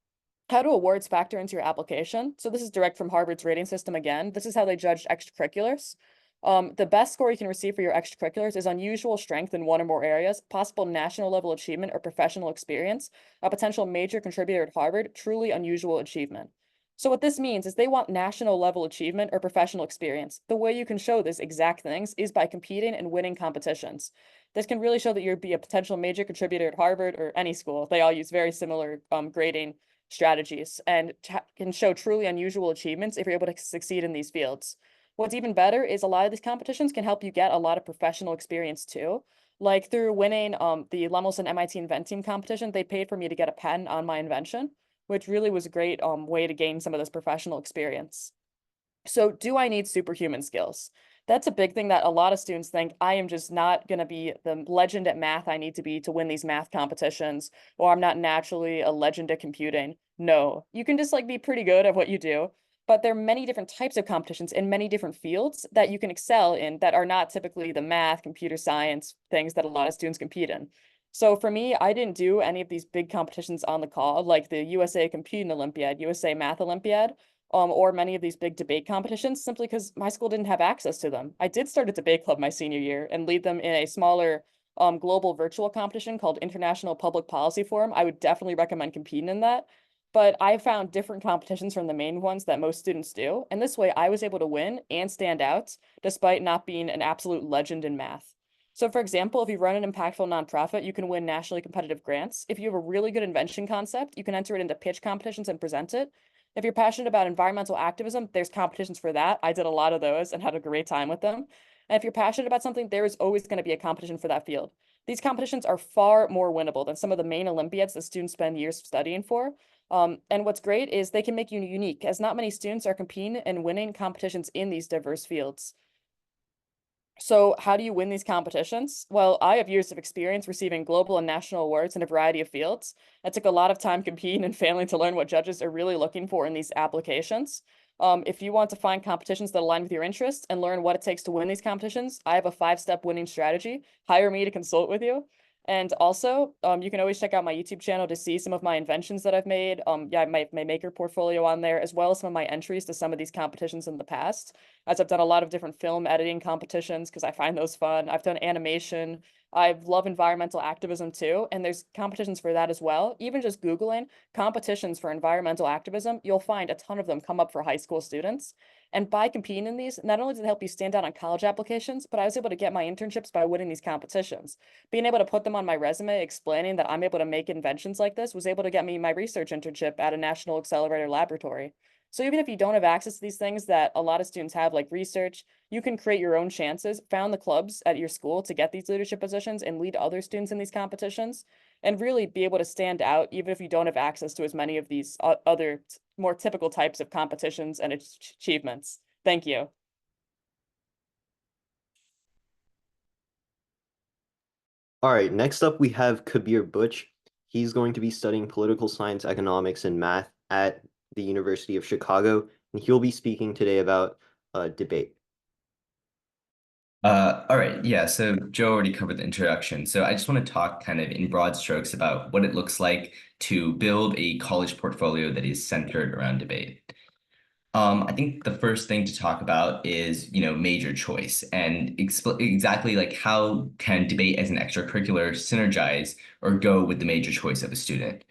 how do awards factor into your application? So this is direct from Harvard's rating system again. This is how they judged extracurriculars. The best score you can receive for your extracurriculars is unusual strength in one or more areas, possible national level achievement or professional experience, a potential major contributor at Harvard, truly unusual achievement. So what this means is they want national level achievement or professional experience. The way you can show this exact things is by competing and winning competitions. This can really show that you'd be a potential major contributor at Harvard or any school. They all use very similar grading strategies and can show truly unusual achievements if you're able to succeed in these fields. What's even better is a lot of these competitions can help you get a lot of professional experience too. Like through winning the Lemelson MIT Invent Team competition, they paid for me to get a patent on my invention, which really was a great way to gain some of this professional experience. So do I need superhuman skills? That's a big thing that a lot of students think I am just not going to be the legend at math I need to be to win these math competitions, or I'm not naturally a legend at computing. No, you can just like be pretty good at what you do. But there are many different types of competitions in many different fields that you can excel in that are not typically the math, computer science things that a lot of students compete in. So for me, I didn't do any of these big competitions on the call, like the USA Computing Olympiad, USA Math Olympiad, or many of these big debate competitions, simply because my school didn't have access to them. I did start a debate club my senior year and lead them in a smaller global virtual competition called International Public Policy Forum. I would definitely recommend competing in that. But I found different competitions from the main ones that most students do. And this way I was able to win and stand out despite not being an absolute legend in math. So for example, if you run an impactful nonprofit, you can win nationally competitive grants. If you have a really good invention concept, you can enter it into pitch competitions and present it. If you're passionate about environmental activism, there's competitions for that. I did a lot of those and had a great time with them. And if you're passionate about something, there is always going to be a competition for that field. These competitions are far more winnable than some of the main Olympiads that students spend years studying for. And what's great is they can make you unique, as not many students are competing and winning competitions in these diverse fields. So how do you win these competitions? Well, I have years of experience receiving global and national awards in a variety of fields. It took a lot of time competing and failing to learn what judges are really looking for in these applications. If you want to find competitions that align with your interests and learn what it takes to win these competitions, I have a 5-step winning strategy. Hire me to consult with you. And also, you can always check out my YouTube channel to see some of my inventions that I've made. Yeah, my maker portfolio on there, as well as some of my entries to some of these competitions in the past, as I've done a lot of different film editing competitions because I find those fun. I've done animation. I love environmental activism too, and there's competitions for that as well. Even just Googling competitions for environmental activism, you'll find a ton of them come up for high school students. And by competing in these, not only did it help you stand out on college applications, but I was able to get my internships by winning these competitions. Being able to put them on my resume, explaining that I'm able to make inventions like this, was able to get me my research internship at a national accelerator laboratory. So even if you don't have access to these things that a lot of students have, like research, you can create your own chances, found the clubs at your school to get these leadership positions and lead other students in these competitions, and really be able to stand out even if you don't have access to as many of these other more typical types of competitions and achievements. Thank you. All right, next up we have Kabir Butch. He's going to be studying political science, economics, and math at the University of Chicago, and he'll be speaking today about debate. All right, yeah, so Joe already covered the introduction. So I just want to talk kind of in broad strokes about what it looks like to build a college portfolio that is centered around debate. I think the first thing to talk about is, major choice and exactly like how can debate as an extracurricular synergize or go with the major choice of a student.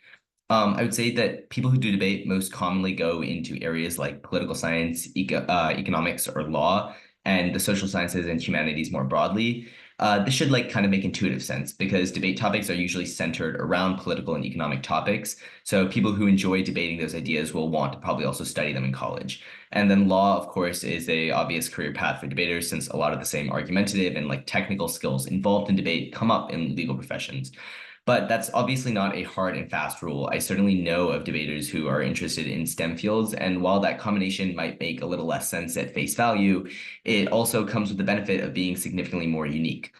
I would say that people who do debate most commonly go into areas like political science, economics, or law, and the social sciences and humanities more broadly. This should kind of make intuitive sense because debate topics are usually centered around political and economic topics. So people who enjoy debating those ideas will want to probably also study them in college. And then law, of course, is a obvious career path for debaters since a lot of the same argumentative and technical skills involved in debate come up in legal professions. But that's obviously not a hard and fast rule. I certainly know of debaters who are interested in STEM fields, and while that combination might make a little less sense at face value, it also comes with the benefit of being significantly more unique.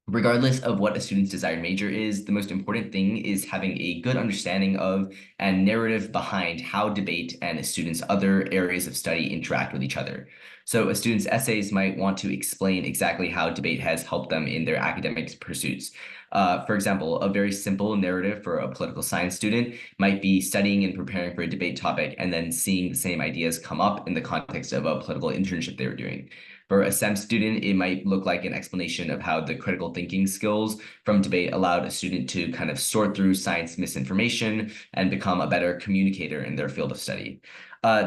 Regardless of what a student's desired major is, the most important thing is having a good understanding of and narrative behind how debate and a student's other areas of study interact with each other. So a student's essays might want to explain exactly how debate has helped them in their academic pursuits. For example, a very simple narrative for a political science student might be studying and preparing for a debate topic and then seeing the same ideas come up in the context of a political internship they were doing. For a STEM student, it might look like an explanation of how the critical thinking skills from debate allowed a student to kind of sort through science misinformation and become a better communicator in their field of study.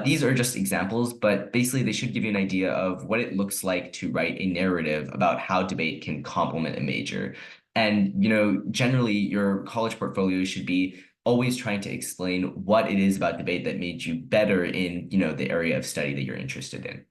These are just examples, but basically they should give you an idea of what it looks like to write a narrative about how debate can complement a major. And, generally your college portfolio should be always trying to explain what it is about debate that made you better in, the area of study that you're interested in.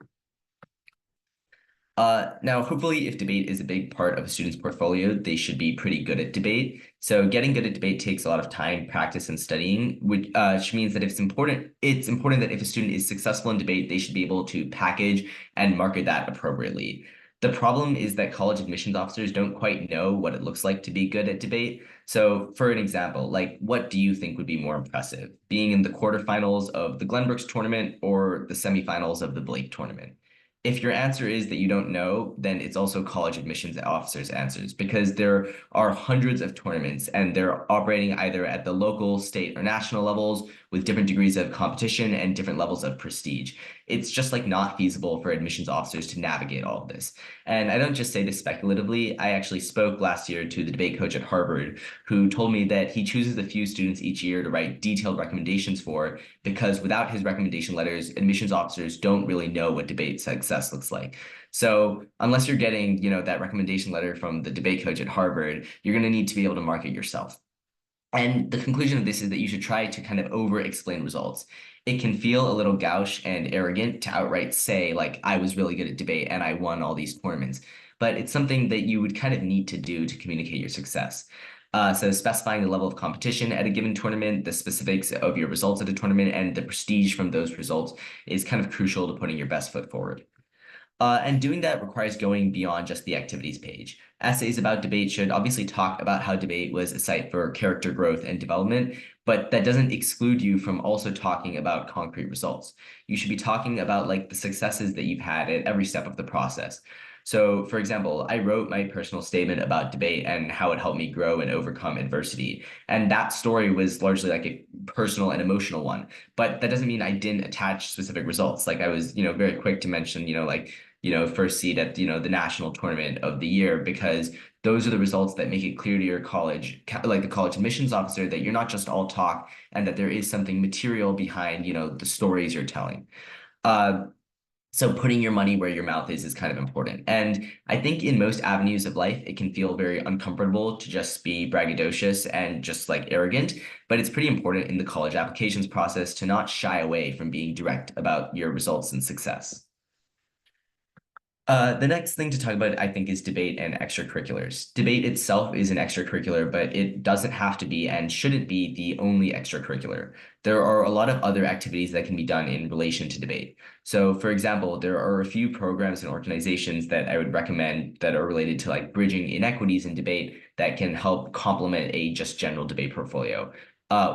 Now, hopefully, if debate is a big part of a student's portfolio, they should be pretty good at debate. So getting good at debate takes a lot of time, practice, and studying, which means that if it's important that if a student is successful in debate, they should be able to package and market that appropriately. The problem is that college admissions officers don't quite know what it looks like to be good at debate. So for an example, like what do you think would be more impressive? Being in the quarterfinals of the Glenbrooks tournament or the semifinals of the Blake tournament? If your answer is that you don't know, then it's also college admissions officers' answers because there are hundreds of tournaments and they're operating either at the local, state, or national levels with different degrees of competition and different levels of prestige. It's just like not feasible for admissions officers to navigate all of this. And I don't just say this speculatively. I actually spoke last year to the debate coach at Harvard, who told me that he chooses a few students each year to write detailed recommendations for because without his recommendation letters, admissions officers don't really know what debate success looks like. So unless you're getting, that recommendation letter from the debate coach at Harvard, you're going to need to be able to market yourself. And the conclusion of this is that you should try to kind of over-explain results. It can feel a little gauche and arrogant to outright say, like, I was really good at debate and I won all these tournaments. But it's something that you would kind of need to do to communicate your success. So specifying the level of competition at a given tournament, the specifics of your results at a tournament, and the prestige from those results is kind of crucial to putting your best foot forward. And doing that requires going beyond just the activities page. Essays about debate should obviously talk about how debate was a site for character growth and development, but that doesn't exclude you from also talking about concrete results. You should be talking about like the successes that you've had at every step of the process. So, for example, I wrote my personal statement about debate and how it helped me grow and overcome adversity. And that story was largely like a personal and emotional one. But that doesn't mean I didn't attach specific results. Like I was, very quick to mention, first seed at, the national tournament of the year, because those are the results that make it clear to your college, like the college admissions officer, that you're not just all talk and that there is something material behind, the stories you're telling. So putting your money where your mouth is kind of important. And I think in most avenues of life, it can feel very uncomfortable to just be braggadocious and just like arrogant, but it's pretty important in the college applications process to not shy away from being direct about your results and success. The next thing to talk about, I think, is debate and extracurriculars. Debate itself is an extracurricular, but it doesn't have to be and shouldn't be the only extracurricular. There are a lot of other activities that can be done in relation to debate. So, for example, there are a few programs and organizations that I would recommend that are related to like bridging inequities in debate that can help complement a just general debate portfolio.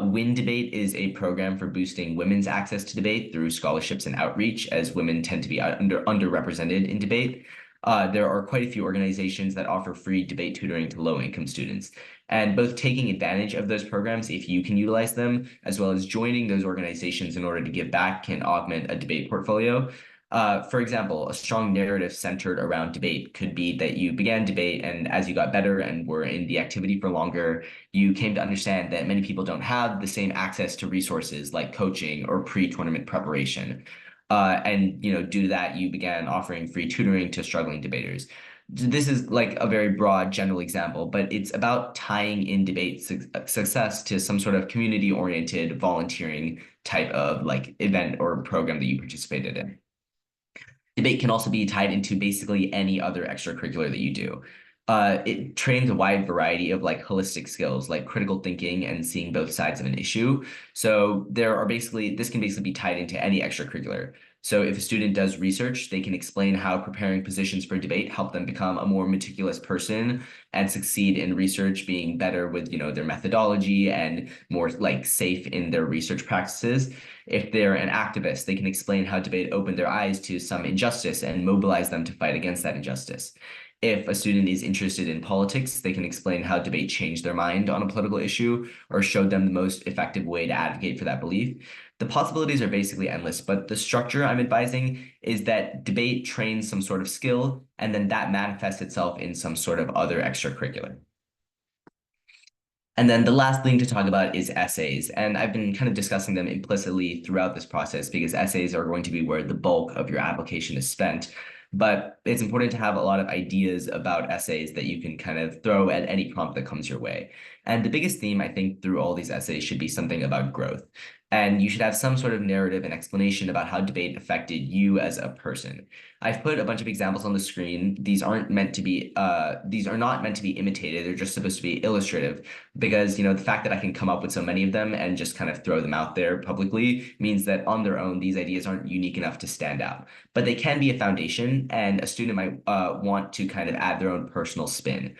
Win Debate is a program for boosting women's access to debate through scholarships and outreach, as women tend to be underrepresented in debate. There are quite a few organizations that offer free debate tutoring to low-income students. And both taking advantage of those programs, if you can utilize them, as well as joining those organizations in order to give back, can augment a debate portfolio. For example, a strong narrative centered around debate could be that you began debate, and as you got better and were in the activity for longer, you came to understand that many people don't have the same access to resources like coaching or pre-tournament preparation. And due to that, you began offering free tutoring to struggling debaters. This is like a very broad general example, but it's about tying in debate success to some sort of community-oriented volunteering type of like event or program that you participated in. Debate can also be tied into basically any other extracurricular that you do. It trains a wide variety of like holistic skills, like critical thinking and seeing both sides of an issue. So this can basically be tied into any extracurricular. So if a student does research, they can explain how preparing positions for debate help them become a more meticulous person and succeed in research, being better with, their methodology and more like safe in their research practices. If they're an activist, they can explain how debate opened their eyes to some injustice and mobilize them to fight against that injustice. If a student is interested in politics, they can explain how debate changed their mind on a political issue or showed them the most effective way to advocate for that belief. The possibilities are basically endless, but the structure I'm advising is that debate trains some sort of skill, and then that manifests itself in some sort of other extracurricular. And then the last thing to talk about is essays. And I've been kind of discussing them implicitly throughout this process because essays are going to be where the bulk of your application is spent. But it's important to have a lot of ideas about essays that you can kind of throw at any prompt that comes your way. And the biggest theme, I think, through all these essays should be something about growth. And you should have some sort of narrative and explanation about how debate affected you as a person. I've put a bunch of examples on the screen. These are not meant to be imitated. They're just supposed to be illustrative because, the fact that I can come up with so many of them and just kind of throw them out there publicly means that on their own, these ideas aren't unique enough to stand out. But they can be a foundation, and a student might want to kind of add their own personal spin.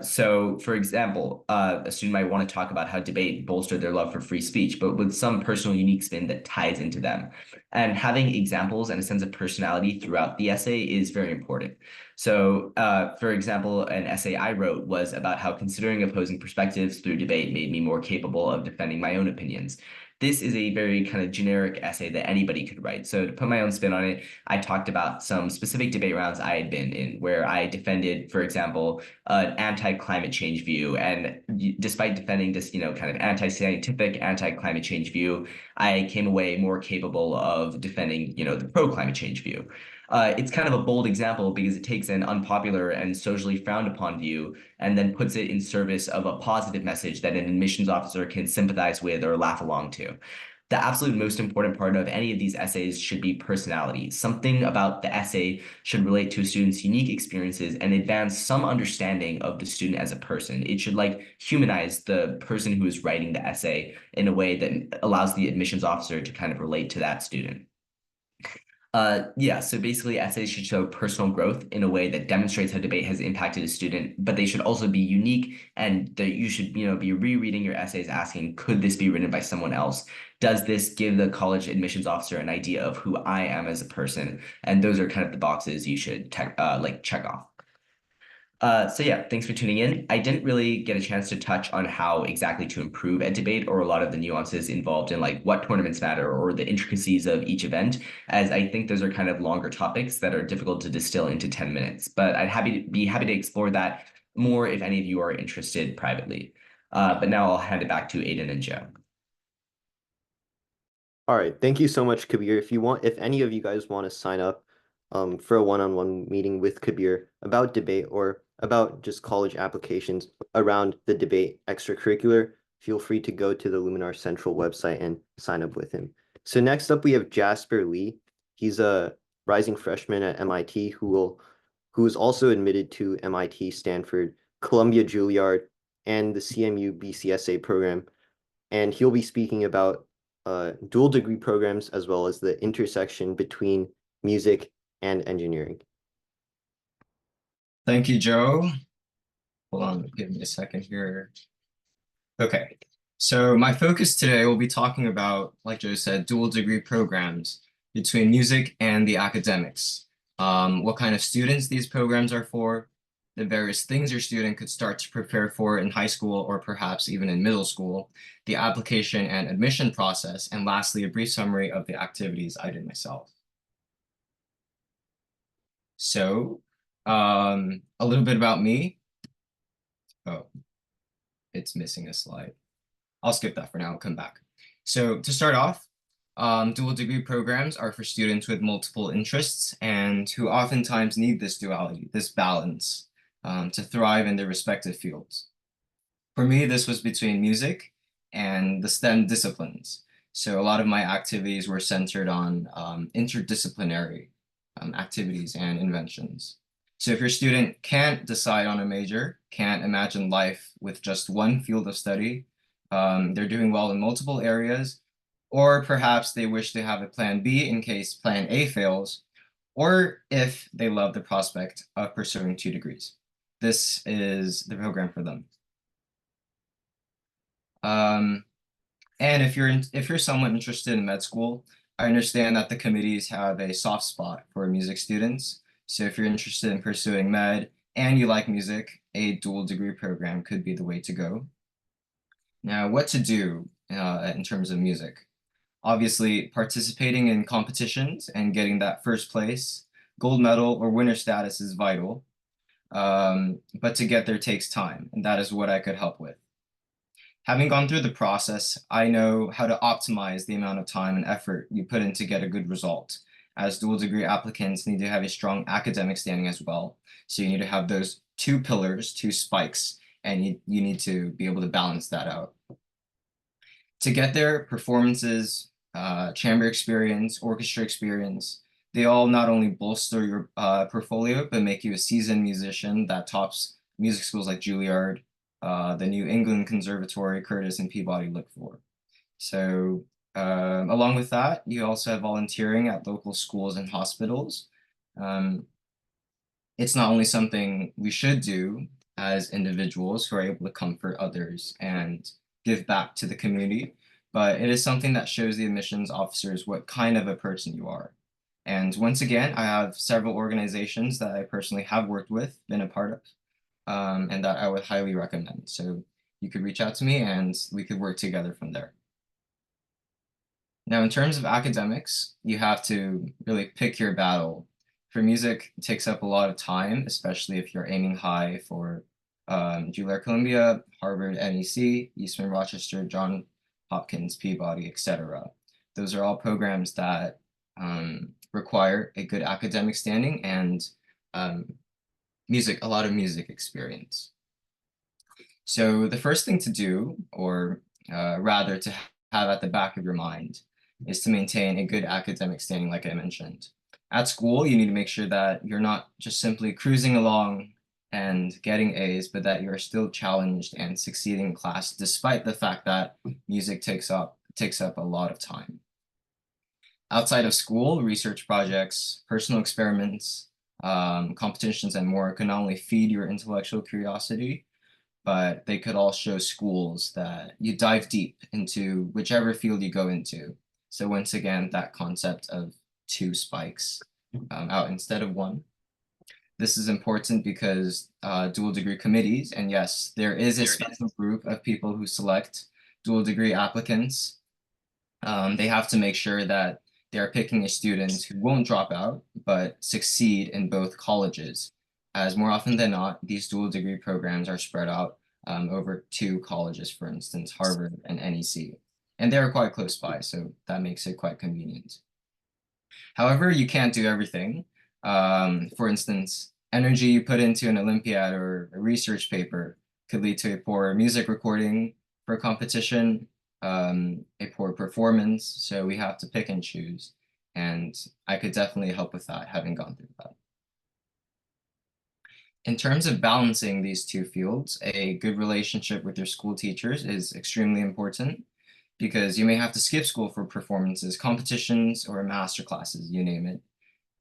So, for example, a student might want to talk about how debate bolstered their love for free speech, but with some personal unique spin that ties into them. And having examples and a sense of personality throughout the essay is very important. So, for example, an essay I wrote was about how considering opposing perspectives through debate made me more capable of defending my own opinions. This is a very kind of generic essay that anybody could write. So to put my own spin on it, I talked about some specific debate rounds I had been in where I defended, for example, an anti-climate change view. And despite defending this, kind of anti-scientific, anti-climate change view, I came away more capable of defending, the pro-climate change view. It's kind of a bold example because it takes an unpopular and socially frowned upon view and then puts it in service of a positive message that an admissions officer can sympathize with or laugh along to. The absolute most important part of any of these essays should be personality. Something about the essay should relate to a student's unique experiences and advance some understanding of the student as a person. It should humanize the person who is writing the essay in a way that allows the admissions officer to kind of relate to that student. So basically essays should show personal growth in a way that demonstrates how debate has impacted a student, but they should also be unique and that you should, be rereading your essays asking, could this be written by someone else? Does this give the college admissions officer an idea of who I am as a person? And those are kind of the boxes you should check off. Thanks for tuning in. I didn't really get a chance to touch on how exactly to improve a debate or a lot of the nuances involved in what tournaments matter or the intricacies of each event, as I think those are kind of longer topics that are difficult to distill into 10 minutes. But I'd be happy to explore that more if any of you are interested privately. But now I'll hand it back to Aiden and Joe. All right, thank you so much, Kabir. If any of you guys want to sign up for a one-on-one meeting with Kabir about debate or about just college applications around the debate extracurricular, feel free to go to the Luminar Central website and sign up with him. So next up, we have Jasper Lee. He's a rising freshman at MIT who is also admitted to MIT, Stanford, Columbia Juilliard, and the CMU BCSA program. And he'll be speaking about dual degree programs as well as the intersection between music and engineering. Thank you, Joe. Hold on, give me a second here. Okay, so my focus today will be talking about, like Joe said, dual degree programs between music and the academics. What kind of students these programs are for, the various things your student could start to prepare for in high school or perhaps even in middle school, the application and admission process, and lastly, a brief summary of the activities I did myself. So, a little bit about me. Oh, it's missing a slide. I'll skip that for now, I'll come back. So to start off, dual degree programs are for students with multiple interests and who oftentimes need this duality, this balance, to thrive in their respective fields. For me, this was between music and the STEM disciplines. So a lot of my activities were centered on interdisciplinary activities and inventions. So if your student can't decide on a major, can't imagine life with just one field of study, they're doing well in multiple areas, or perhaps they wish to have a plan B in case plan A fails, or if they love the prospect of pursuing 2 degrees. This is the program for them. And if you're someone interested in med school, I understand that the committees have a soft spot for music students. So if you're interested in pursuing med and you like music, a dual degree program could be the way to go. Now, what to do in terms of music? Obviously, participating in competitions and getting that first place, gold medal or winner status is vital. But to get there takes time, and that is what I could help with. Having gone through the process, I know how to optimize the amount of time and effort you put in to get a good result, as dual degree applicants need to have a strong academic standing as well. So you need to have those 2 pillars, 2 spikes, and you need to be able to balance that out. To get there, performances, chamber experience, orchestra experience, they all not only bolster your portfolio, but make you a seasoned musician that tops music schools like Juilliard, the New England Conservatory, Curtis, and Peabody look for. So along with that, you also have volunteering at local schools and hospitals. It's not only something we should do as individuals who are able to comfort others and give back to the community, but it is something that shows the admissions officers what kind of a person you are. And once again, I have several organizations that I personally have worked with, been a part of, and that I would highly recommend. So you could reach out to me and we could work together from there. Now, in terms of academics, you have to really pick your battle. For music, it takes up a lot of time, especially if you're aiming high for Juilliard Columbia, Harvard, NEC, Eastman Rochester, Johns Hopkins, Peabody, etc. Those are all programs that require a good academic standing and a lot of music experience. So the first thing to do, or rather to have at the back of your mind, is to maintain a good academic standing, like I mentioned. At school, you need to make sure that you're not just simply cruising along and getting A's, but that you're still challenged and succeeding in class, despite the fact that music takes up a lot of time. Outside of school, research projects, personal experiments, competitions, and more can not only feed your intellectual curiosity, but they could all show schools that you dive deep into whichever field you go into. So once again, that concept of 2 spikes out instead of 1. This is important because dual degree committees, and yes, there is a special group of people who select dual degree applicants. They have to make sure that they are picking a student who won't drop out, but succeed in both colleges. As more often than not, these dual degree programs are spread out over 2 colleges, for instance, Harvard and NEC. And they're quite close by, so that makes it quite convenient. However, you can't do everything. For instance, energy you put into an Olympiad or a research paper could lead to a poor music recording for a competition, a poor performance. So we have to pick and choose. And I could definitely help with that, having gone through that. In terms of balancing these 2 fields, a good relationship with your school teachers is extremely important, because you may have to skip school for performances, competitions, or master classes, you name it.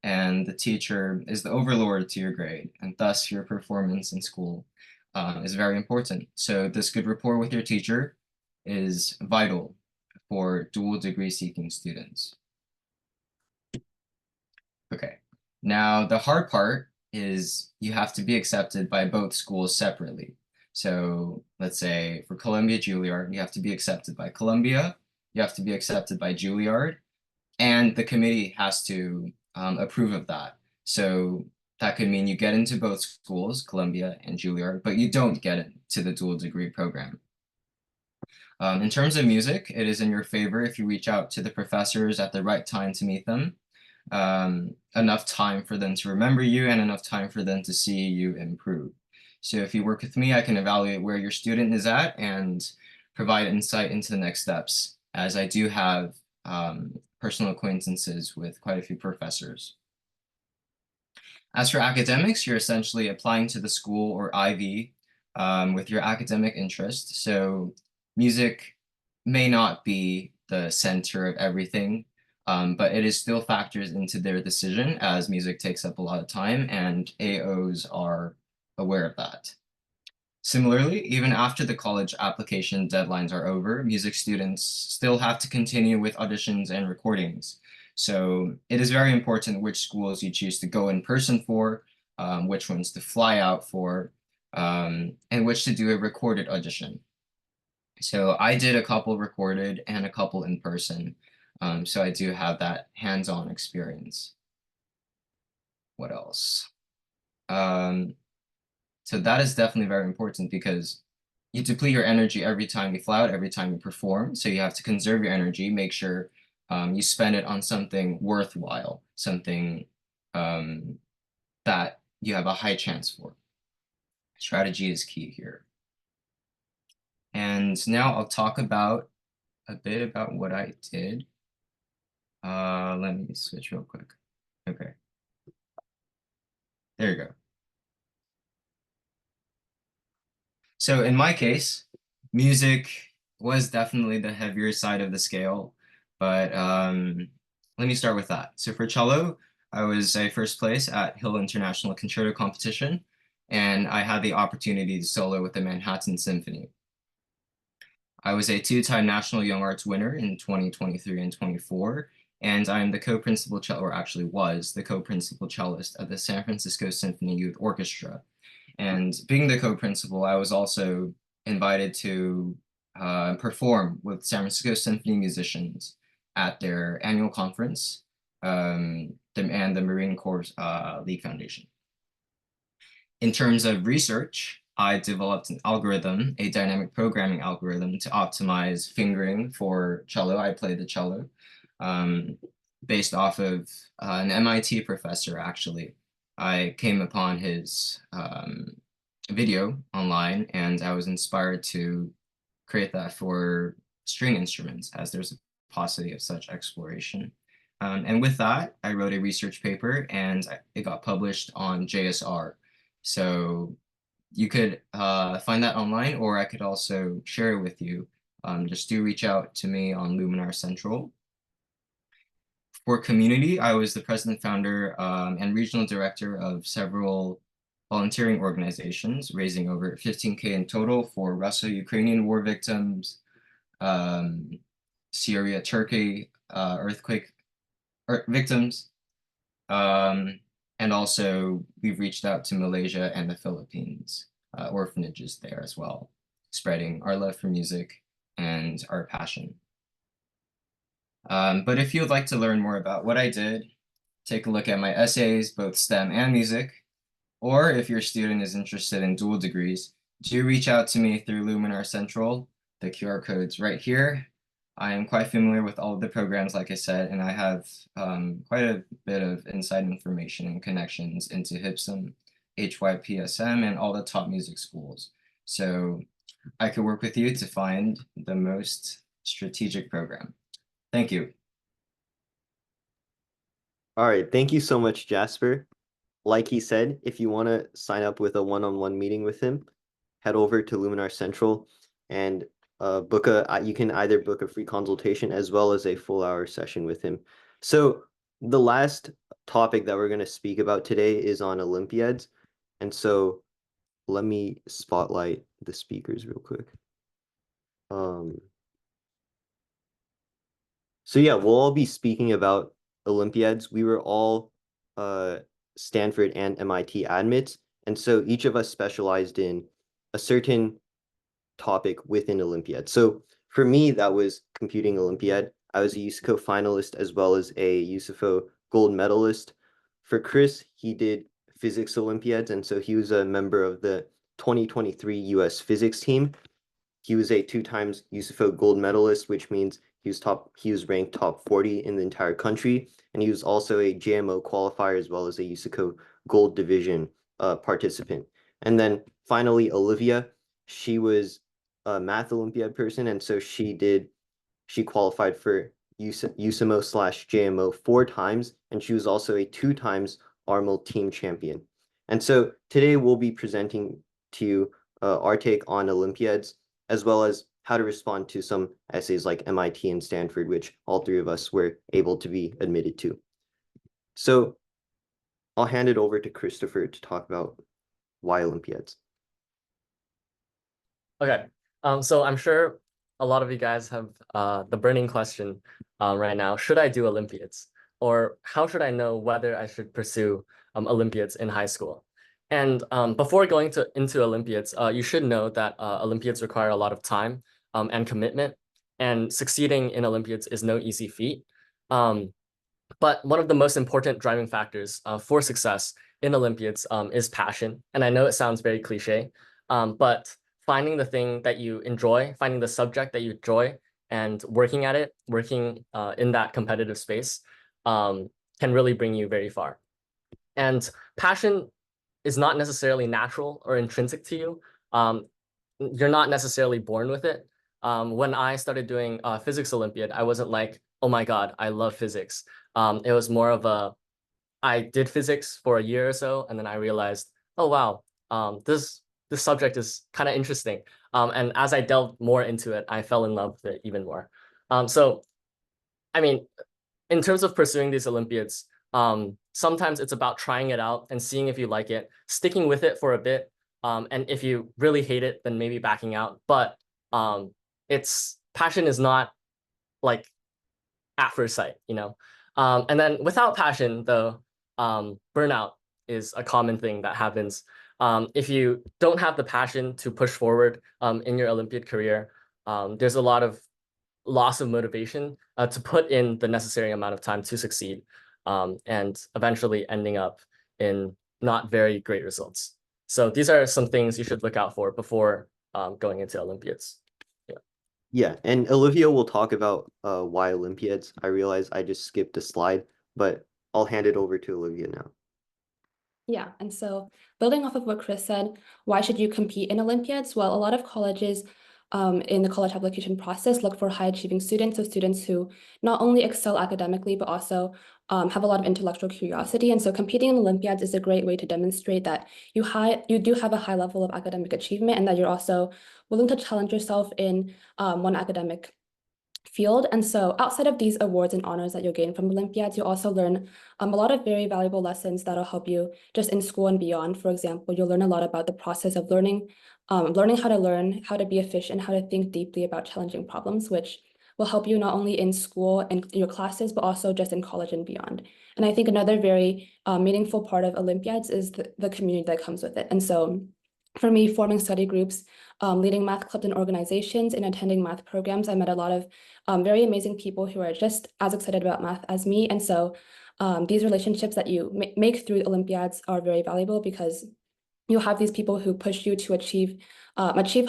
And the teacher is the overlord to your grade, and thus your performance in school is very important. So this good rapport with your teacher is vital for dual degree seeking students. Okay, now the hard part is you have to be accepted by both schools separately. So let's say for Columbia Juilliard, you have to be accepted by Columbia, you have to be accepted by Juilliard, and the committee has to approve of that. So that could mean you get into both schools, Columbia and Juilliard, but you don't get into the dual degree program. In terms of music, it is in your favor if you reach out to the professors at the right time to meet them. Enough time for them to remember you and enough time for them to see you improve. So if you work with me, I can evaluate where your student is at and provide insight into the next steps, as I do have personal acquaintances with quite a few professors. As for academics, you're essentially applying to the school or Ivy with your academic interest. So music may not be the center of everything, but it is still factors into their decision, as music takes up a lot of time and AOs are aware of that. Similarly, even after the college application deadlines are over, music students still have to continue with auditions and recordings. So it is very important which schools you choose to go in person for, which ones to fly out for, and which to do a recorded audition. So I did a couple recorded and a couple in person. So I do have that hands-on experience. What else? So that is definitely very important, because you deplete your energy every time you fly out, every time you perform. So you have to conserve your energy, make sure you spend it on something worthwhile, something that you have a high chance for. Strategy is key here. And now I'll talk about a bit about what I did. Let me switch real quick. Okay. There you go. So in my case, music was definitely the heavier side of the scale, but let me start with that. So for cello, I was a first place at Hill International Concerto Competition, and I had the opportunity to solo with the Manhattan Symphony. I was a two-time National Young Arts winner in 2023 and 24, and I'm the co-principal cello, or actually was the co-principal cellist at the San Francisco Symphony Youth Orchestra. And being the co-principal, I was also invited to perform with San Francisco Symphony musicians at their annual conference and the Marine Corps League Foundation. In terms of research, I developed an algorithm, a dynamic programming algorithm to optimize fingering for cello. I played the cello based off of an MIT professor, actually. I came upon his video online, and I was inspired to create that for string instruments, as there's a paucity of such exploration. And with that, I wrote a research paper, and it got published on JSR. So you could find that online, or I could also share it with you. Just do reach out to me on Luminar Central. For community, I was the president, founder, and regional director of several volunteering organizations, raising over 15K in total for Russo-Ukrainian war victims, Syria, Turkey, earthquake victims. And also we've reached out to Malaysia and the Philippines, orphanages there as well, spreading our love for music and our passion. But if you'd like to learn more about what I did, take a look at my essays, both STEM and music, or if your student is interested in dual degrees, do reach out to me through Luminar Central. The QR code's right here. I am quite familiar with all of the programs, like I said, and I have quite a bit of inside information and connections into HIPSM, HYPSM, and all the top music schools. So I could work with you to find the most strategic program. Thank you. All right, thank you so much, Jasper. Like he said, if you want to sign up with a one-on-one meeting with him, head over to Luminar Central and you can either book a free consultation as well as a full hour session with him. So the last topic that we're going to speak about today is on Olympiads. And so let me spotlight the speakers real quick. So yeah, we'll all be speaking about Olympiads. We were all Stanford and MIT admits, and so each of us specialized in a certain topic within Olympiad. So for me, that was computing Olympiad. I was a USACO finalist as well as a USAFO gold medalist. For Chris, he did physics Olympiads, and so he was a member of the 2023 US physics team. He was a 2 times USAFO gold medalist, which means he was ranked top 40 in the entire country, and he was also a JMO qualifier as well as a USACO gold division participant. And then finally, Olivia, she was a math Olympiad person, and so she qualified for USAMO/JMO 4 times, and she was also a 2 times ARML team champion. And so today we'll be presenting to you our take on Olympiads, as well as how to respond to some essays like MIT and Stanford, which all 3 of us were able to be admitted to. So I'll hand it over to Christopher to talk about why Olympiads. Okay, so I'm sure a lot of you guys have the burning question right now: should I do Olympiads, or how should I know whether I should pursue Olympiads in high school? And before going into Olympiads, you should know that Olympiads require a lot of time and commitment, and succeeding in Olympiads is no easy feat. But one of the most important driving factors for success in Olympiads is passion. And I know it sounds very cliche, but finding the thing that you enjoy, finding the subject that you enjoy, and working at it, working in that competitive space can really bring you very far. And passion is not necessarily natural or intrinsic to you. You're not necessarily born with it. when I started doing physics Olympiad, I wasn't like, oh my God, I love physics. It was more of I did physics for a year or so, and then I realized, oh wow, this subject is kind of interesting. And as I delved more into it, I fell in love with it even more. So, I mean, in terms of pursuing these Olympiads, sometimes it's about trying it out and seeing if you like it, sticking with it for a bit. And if you really hate it, then maybe backing out. But passion is not like at first sight, you know? And then without passion, though, burnout is a common thing that happens. If you don't have the passion to push forward in your Olympiad career, there's a lot of loss of motivation to put in the necessary amount of time to succeed, and eventually ending up in not very great results. So these are some things you should look out for before going into Olympiads. Yeah, and Olivia will talk about why Olympiads. I realize I just skipped a slide, but I'll hand it over to Olivia now. Yeah, and so building off of what Chris said, why should you compete in Olympiads? Well, a lot of colleges in the college application process look for high achieving students, so students who not only excel academically, but also have a lot of intellectual curiosity. And so competing in Olympiads is a great way to demonstrate that you do have a high level of academic achievement and that you're also willing to challenge yourself in one academic field. And so outside of these awards and honors that you'll gain from Olympiads, you also learn a lot of very valuable lessons that'll help you just in school and beyond. For example, you'll learn a lot about the process of learning how to learn, how to be efficient, how to think deeply about challenging problems, which will help you not only in school and your classes, but also just in college and beyond. And I think another very meaningful part of Olympiads is the community that comes with it. And so for me, forming study groups, leading math clubs and organizations, and attending math programs, I met a lot of very amazing people who are just as excited about math as me. And so these relationships that you make through Olympiads are very valuable because you'll have these people who push you to achieve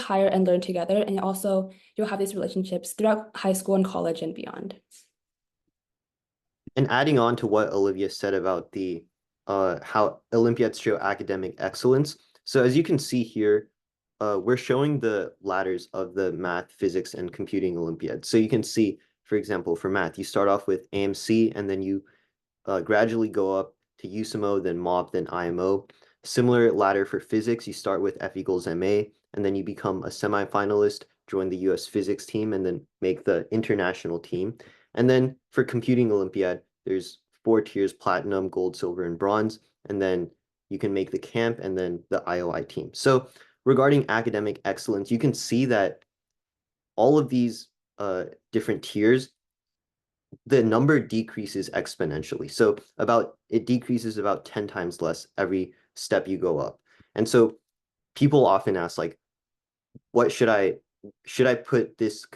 higher and learn together. And also you'll have these relationships throughout high school and college and beyond. And adding on to what Olivia said about the how Olympiads show academic excellence. So as you can see here, we're showing the ladders of the math, physics, and computing Olympiad. So you can see, for example, for math, you start off with AMC, and then you gradually go up to USMO, then MOP, then IMO. Similar ladder for physics, you start with F equals MA, and then you become a semifinalist, join the US physics team, and then make the international team. And then for computing Olympiad, there's 4 tiers: platinum, gold, silver, and bronze. And then you can make the camp and then the IOI team. So regarding academic excellence, you can see that all of these different tiers, the number decreases exponentially. So it decreases about 10 times less every step you go up. And so people often ask, like, what should I put this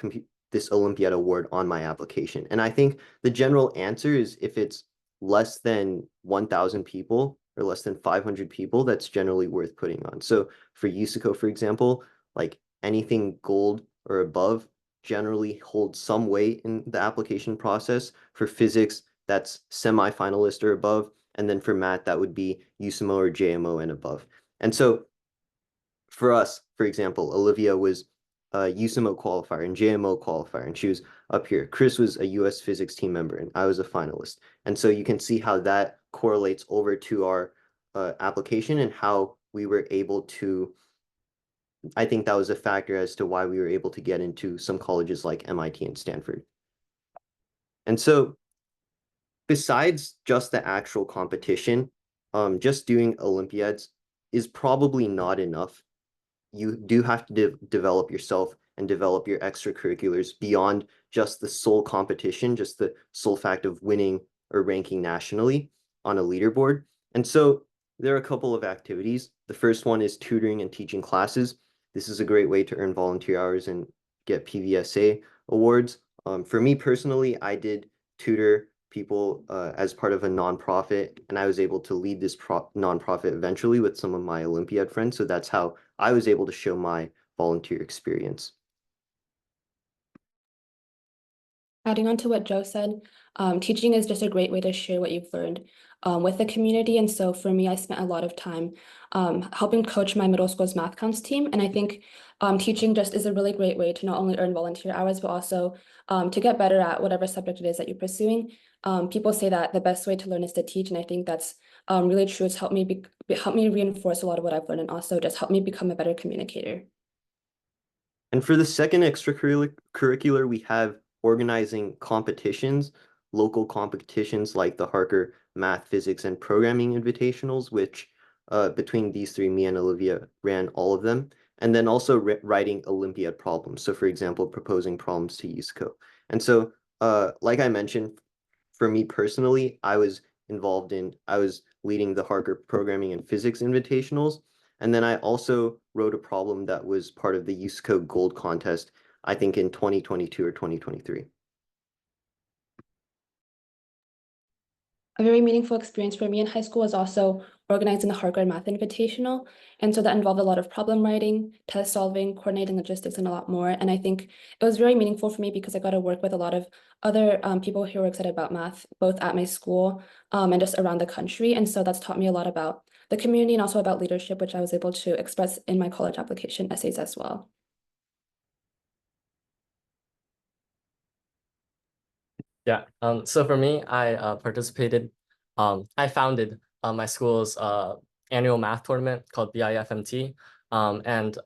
Olympiad award on my application? And I think the general answer is if it's less than 1,000 people or less than 500 people, that's generally worth putting on. So for USICO, for example, like anything gold or above generally holds some weight in the application process. For physics, that's semi-finalist or above. And then for math, that would be USMO or JMO and above. And so for us, for example, Olivia was a USMO qualifier and JMO qualifier, and she was up here. Chris was a US physics team member, and I was a finalist. And so you can see how that correlates over to our application and how we were able to, I think that was a factor as to why we were able to get into some colleges like MIT and Stanford. And so besides just the actual competition, just doing Olympiads is probably not enough. You do have to develop yourself and develop your extracurriculars beyond just the sole competition, just the sole fact of winning or ranking nationally on a leaderboard. And so there are a couple of activities. The first one is tutoring and teaching classes. This is a great way to earn volunteer hours and get PVSA awards. For me personally, I did tutor people as part of a nonprofit, and I was able to lead this nonprofit eventually with some of my Olympiad friends. So that's how I was able to show my volunteer experience. Adding on to what Joe said, teaching is just a great way to share what you've learned with the community. And so for me, I spent a lot of time helping coach my middle school's math counts team. And I think teaching just is a really great way to not only earn volunteer hours, but also to get better at whatever subject it is that you're pursuing. People say that the best way to learn is to teach. And I think that's really true. It's helped me reinforce a lot of what I've learned and also just helped me become a better communicator. And for the second extracurricular, we have organizing competitions, local competitions like the Harker Math, Physics, and Programming Invitationals, which between these three, me and Olivia ran all of them. And then also writing Olympiad problems. So for example, proposing problems to USCO. And so, like I mentioned, for me personally, I was leading the Harker Programming and Physics Invitationals. And then I also wrote a problem that was part of the USCO Gold Contest, I think in 2022 or 2023. A very meaningful experience for me in high school was also organizing the Harvard Math Invitational. And so that involved a lot of problem writing, test solving, coordinating logistics, and a lot more. And I think it was very meaningful for me because I got to work with a lot of other people who are excited about math, both at my school and just around the country. And so that's taught me a lot about the community and also about leadership, which I was able to express in my college application essays as well. Yeah, so for me, I founded my school's annual math tournament called BIFMT, and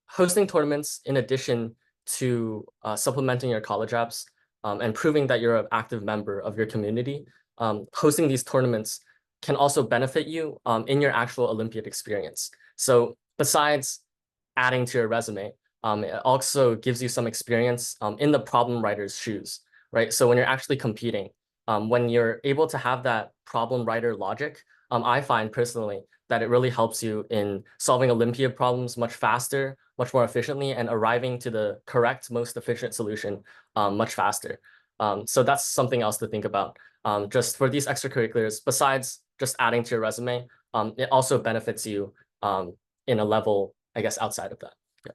hosting tournaments in addition to supplementing your college apps and proving that you're an active member of your community. Hosting these tournaments can also benefit you in your actual Olympiad experience. So besides adding to your resume, it also gives you some experience in the problem writer's shoes. Right? So when you're actually competing, when you're able to have that problem writer logic, I find personally that it really helps you in solving Olympiad problems much faster, much more efficiently, and arriving to the correct, most efficient solution much faster. So that's something else to think about. Just for these extracurriculars, besides just adding to your resume, it also benefits you in a level, I guess, outside of that. Yeah.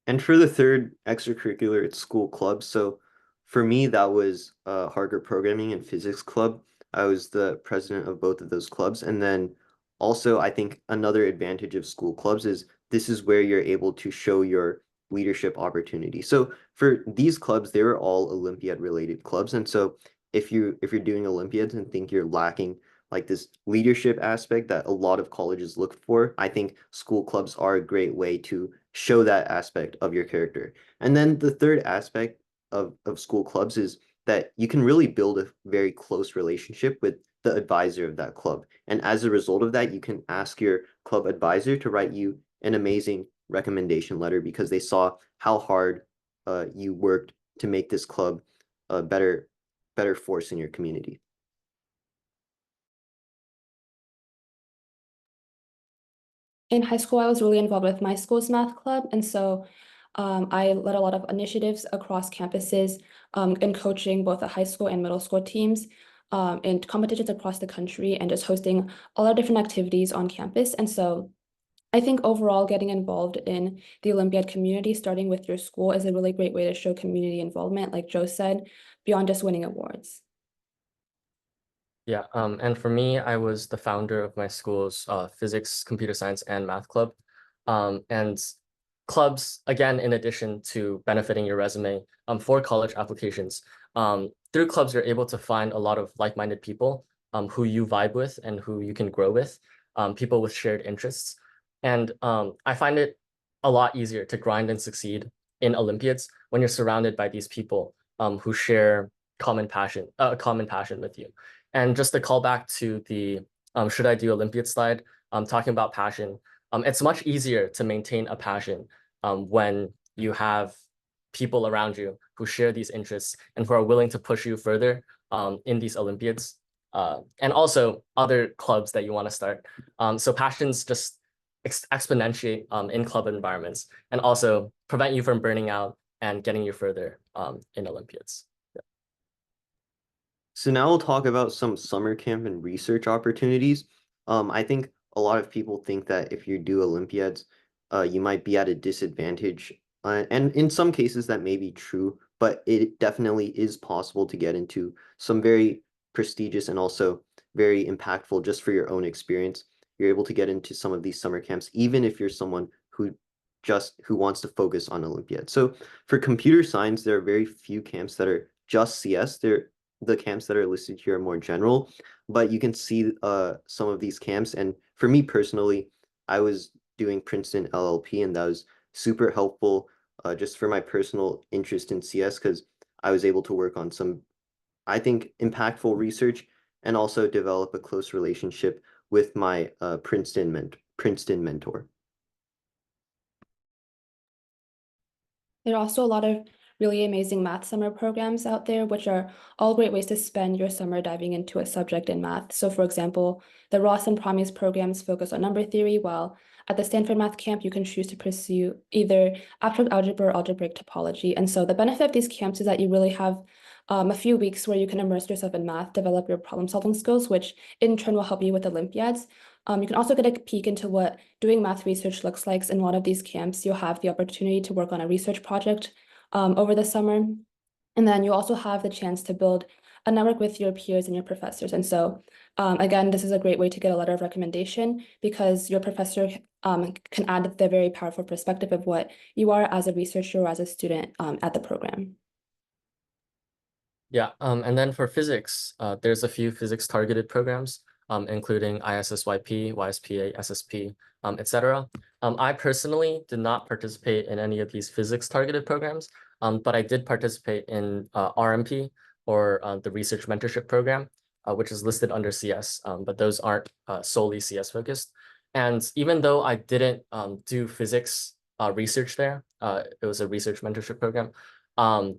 And for the third extracurricular, it's school clubs. So for me, that was Harker Programming and Physics Club. I was the president of both of those clubs. And then also, I think another advantage of school clubs is this is where you're able to show your leadership opportunity. So for these clubs, they were all Olympiad related clubs. And so if you're doing Olympiads and think you're lacking like this leadership aspect that a lot of colleges look for, I think school clubs are a great way to show that aspect of your character. And then the third aspect of school clubs is that you can really build a very close relationship with the advisor of that club. And as a result of that, you can ask your club advisor to write you an amazing recommendation letter because they saw how hard you worked to make this club a better force in your community. In high school, I was really involved with my school's math club. And so I led a lot of initiatives across campuses in coaching both the high school and middle school teams in competitions across the country and just hosting all our different activities on campus. And so I think overall getting involved in the Olympiad community, starting with your school, is a really great way to show community involvement, like Joe said, beyond just winning awards. Yeah, and for me, I was the founder of my school's physics, computer science, and math club. And clubs, again, in addition to benefiting your resume for college applications, through clubs, you're able to find a lot of like-minded people who you vibe with and who you can grow with, people with shared interests. And I find it a lot easier to grind and succeed in Olympiads when you're surrounded by these people who share common passion with you. And just to call back to the should I do Olympiad slide, talking about passion, it's much easier to maintain a passion when you have people around you who share these interests and who are willing to push you further in these Olympiads, and also other clubs that you want to start. So passions just exponentiate in club environments and also prevent you from burning out and getting you further in Olympiads. So now we'll talk about some summer camp and research opportunities. I think a lot of people think that if you do Olympiads, you might be at a disadvantage. And in some cases that may be true, but it definitely is possible to get into some very prestigious and also very impactful just for your own experience. You're able to get into some of these summer camps, even if you're someone who wants to focus on Olympiad. So for computer science, there are very few camps that are just CS. The camps that are listed here are more general, but you can see some of these camps. And for me personally, I was doing Princeton LLP, and that was super helpful just for my personal interest in CS, because I was able to work on some, I think, impactful research and also develop a close relationship with my Princeton mentor. There are also a lot of really amazing math summer programs out there, which are all great ways to spend your summer diving into a subject in math. So for example, the Ross and Promise programs focus on number theory, while at the Stanford Math Camp, you can choose to pursue either abstract algebra or algebraic topology. And so the benefit of these camps is that you really have a few weeks where you can immerse yourself in math, develop your problem-solving skills, which in turn will help you with Olympiads. You can also get a peek into what doing math research looks like. In one of these camps, you'll have the opportunity to work on a research project over the summer. And then you also have the chance to build a network with your peers and your professors. And so, again, this is a great way to get a letter of recommendation, because your professor can add the very powerful perspective of what you are as a researcher or as a student at the program. Yeah, and then for physics, there's a few physics targeted programs, including ISSYP, YSPA, SSP, etc. I personally did not participate in any of these physics targeted programs, but I did participate in RMP, or the Research Mentorship Program, which is listed under CS, but those aren't solely CS focused. And even though I didn't do physics research there, it was a research mentorship program, I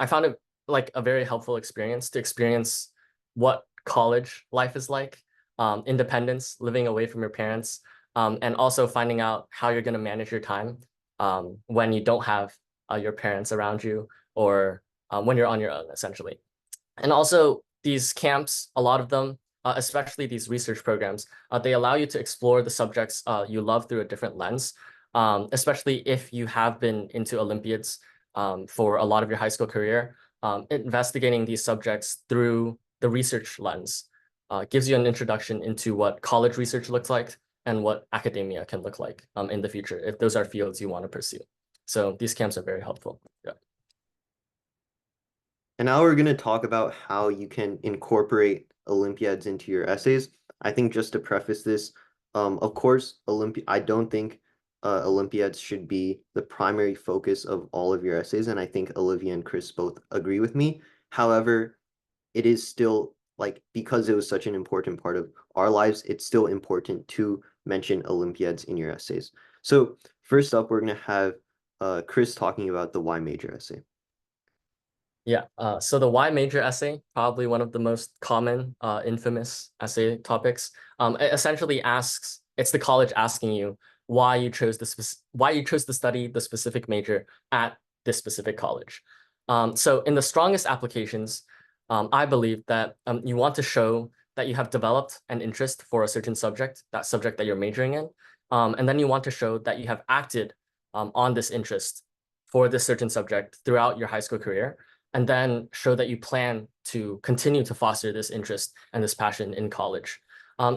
found it like a very helpful experience to experience what college life is like, independence, living away from your parents, and also finding out how you're going to manage your time when you don't have your parents around you, or when you're on your own, essentially. And also these camps, a lot of them, especially these research programs, they allow you to explore the subjects you love through a different lens, especially if you have been into Olympiads for a lot of your high school career. Investigating these subjects through the research lens gives you an introduction into what college research looks like and what academia can look like in the future, if those are fields you want to pursue. So these camps are very helpful. Yeah. And now we're going to talk about how you can incorporate Olympiads into your essays. I think just to preface this, of course, I don't think Olympiads should be the primary focus of all of your essays, and I think Olivia and Chris both agree with me. However, it is still, like, because it was such an important part of our lives, it's still important to mention Olympiads in your essays. So first up, we're going to have Chris talking about the why major essay. Yeah, so the why major essay, probably one of the most common, infamous essay topics, it essentially asks, it's the college asking you why you chose to study the specific major at this specific college. So in the strongest applications, I believe that you want to show that you have developed an interest for a certain subject, that subject that you're majoring in, and then you want to show that you have acted on this interest for this certain subject throughout your high school career, and then show that you plan to continue to foster this interest and this passion in college.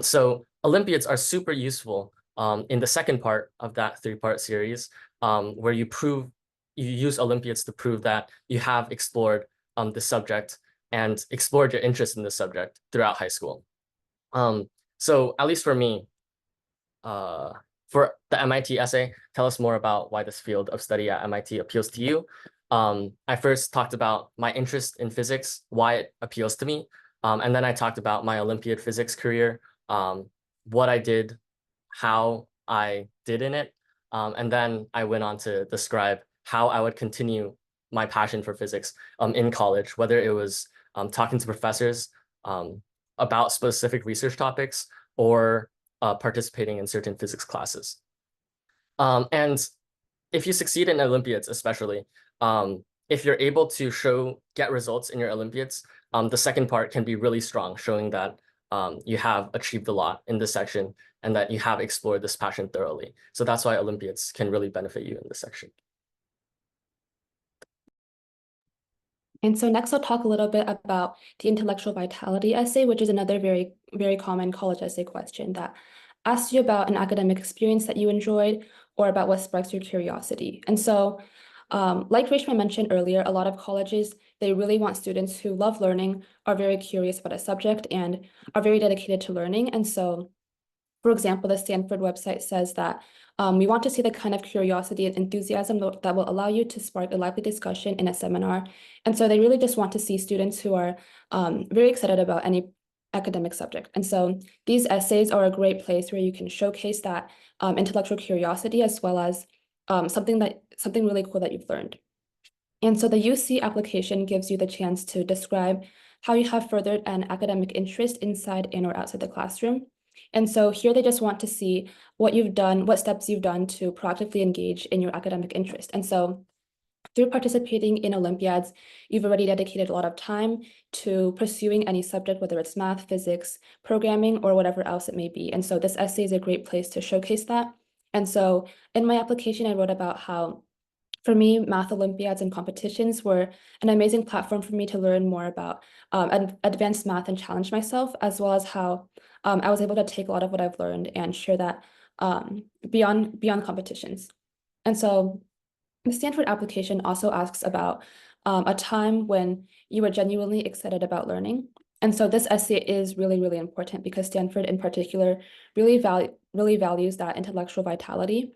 So Olympiads are super useful in the second part of that 3-part series, where you use Olympiads to prove that you have explored the subject and explored your interest in the subject throughout high school. So at least for me, for the MIT essay, tell us more about why this field of study at MIT appeals to you. I first talked about my interest in physics, why it appeals to me. And then I talked about my Olympiad physics career, what I did, how I did in it. And then I went on to describe how I would continue my passion for physics in college, whether it was talking to professors about specific research topics, or participating in certain physics classes. And if you succeed in Olympiads, especially, if you're able to get results in your Olympiads, the second part can be really strong, showing that you have achieved a lot in this section and that you have explored this passion thoroughly. So that's why Olympiads can really benefit you in this section. And so next I'll talk a little bit about the intellectual vitality essay, which is another very, very common college essay question that asks you about an academic experience that you enjoyed or about what sparks your curiosity. And so like Reshma mentioned earlier, a lot of colleges, they really want students who love learning, are very curious about a subject, and are very dedicated to learning. And so, for example, the Stanford website says that we want to see the kind of curiosity and enthusiasm that will allow you to spark a lively discussion in a seminar. And so they really just want to see students who are very excited about any academic subject. And so these essays are a great place where you can showcase that intellectual curiosity as well as something really cool that you've learned. And so the UC application gives you the chance to describe how you have furthered an academic interest inside and or outside the classroom. And so here they just want to see what you've done, what steps you've done to proactively engage in your academic interest. And so through participating in Olympiads, you've already dedicated a lot of time to pursuing any subject, whether it's math, physics, programming, or whatever else it may be. And so this essay is a great place to showcase that. And so in my application, I wrote about how, for me, math Olympiads and competitions were an amazing platform for me to learn more about advanced math and challenge myself, as well as how I was able to take a lot of what I've learned and share that beyond competitions. And so the Stanford application also asks about a time when you were genuinely excited about learning. And so this essay is really, really important because Stanford in particular really values that intellectual vitality.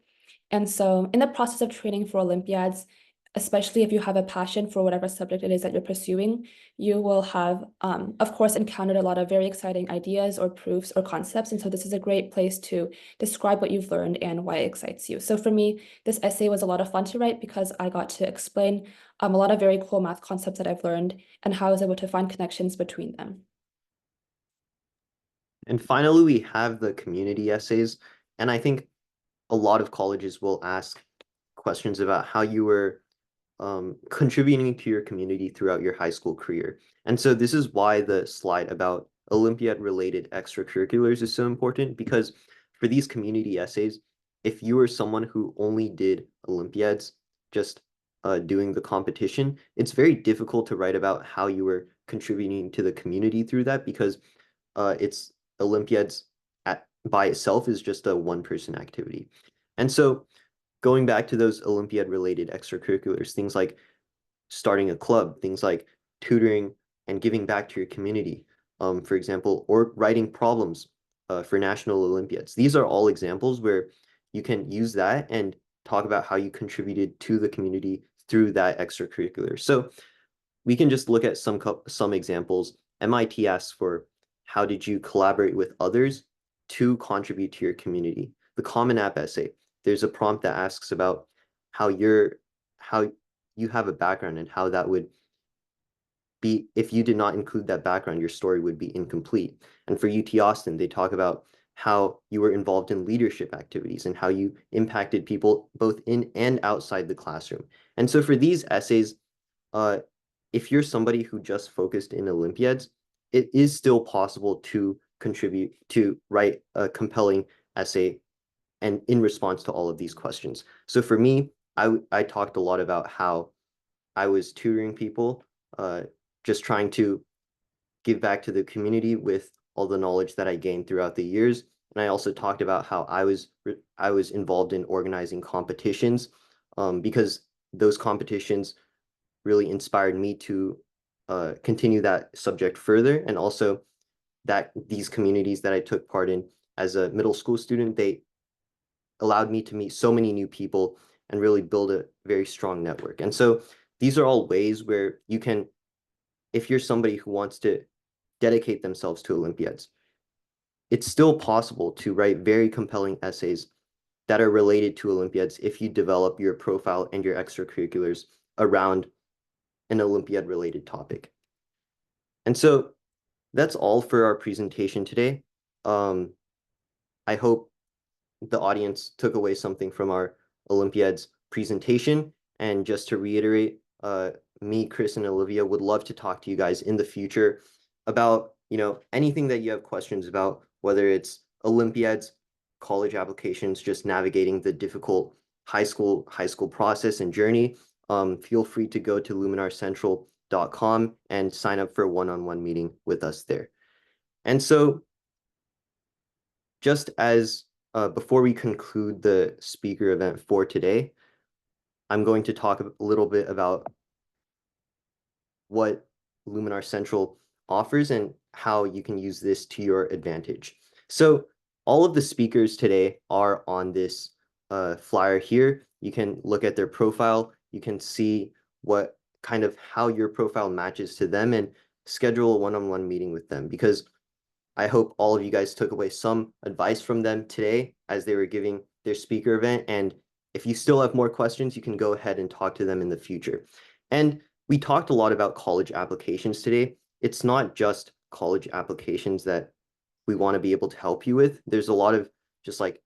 And so in the process of training for Olympiads, especially if you have a passion for whatever subject it is that you're pursuing, you will have, of course, encountered a lot of very exciting ideas or proofs or concepts. And so this is a great place to describe what you've learned and why it excites you. So for me, this essay was a lot of fun to write because I got to explain a lot of very cool math concepts that I've learned and how I was able to find connections between them. And finally, we have the community essays. And I think a lot of colleges will ask questions about how you were contributing to your community throughout your high school career. And so this is why the slide about Olympiad-related extracurriculars is so important, because for these community essays, if you were someone who only did Olympiads, just doing the competition, it's very difficult to write about how you were contributing to the community through that, because it's Olympiads by itself is just a one-person activity. And so going back to those Olympiad-related extracurriculars, things like starting a club, things like tutoring and giving back to your community, for example, or writing problems for national Olympiads. These are all examples where you can use that and talk about how you contributed to the community through that extracurricular. So we can just look at some examples. MIT asks for how did you collaborate with others to contribute to your community? The Common App essay, there's a prompt that asks about how you have a background and how that would be, if you did not include that background, your story would be incomplete. And for UT Austin, they talk about how you were involved in leadership activities and how you impacted people both in and outside the classroom. And so for these essays, if you're somebody who just focused in Olympiads, it is still possible to contribute to write a compelling essay and in response to all of these questions. So for me, I talked a lot about how I was tutoring people, just trying to give back to the community with all the knowledge that I gained throughout the years. And I also talked about how I was involved in organizing competitions, because those competitions really inspired me to continue that subject further. And also that these communities that I took part in as a middle school student, they allowed me to meet so many new people and really build a very strong network. And so these are all ways where you can, if you're somebody who wants to dedicate themselves to Olympiads, it's still possible to write very compelling essays that are related to Olympiads if you develop your profile and your extracurriculars around an Olympiad-related topic. And so that's all for our presentation today. I hope the audience took away something from our Olympiads presentation. And just to reiterate, me, Chris, and Olivia would love to talk to you guys in the future about, anything that you have questions about, whether it's Olympiads, college applications, just navigating the difficult high school process and journey. Feel free to go to Luminar Central luminarcentral.com and sign up for a one-on-one meeting with us there. And so just as before we conclude the speaker event for today, I'm going to talk a little bit about what Luminar Central offers and how you can use this to your advantage. So all of the speakers today are on this flyer here. You can look at their profile. You can see what kind of how your profile matches to them and schedule a one-on-one meeting with them, because I hope all of you guys took away some advice from them today as they were giving their speaker event. And if you still have more questions, you can go ahead and talk to them in the future. And we talked a lot about college applications today. It's not just college applications that we want to be able to help you with. There's a lot of just like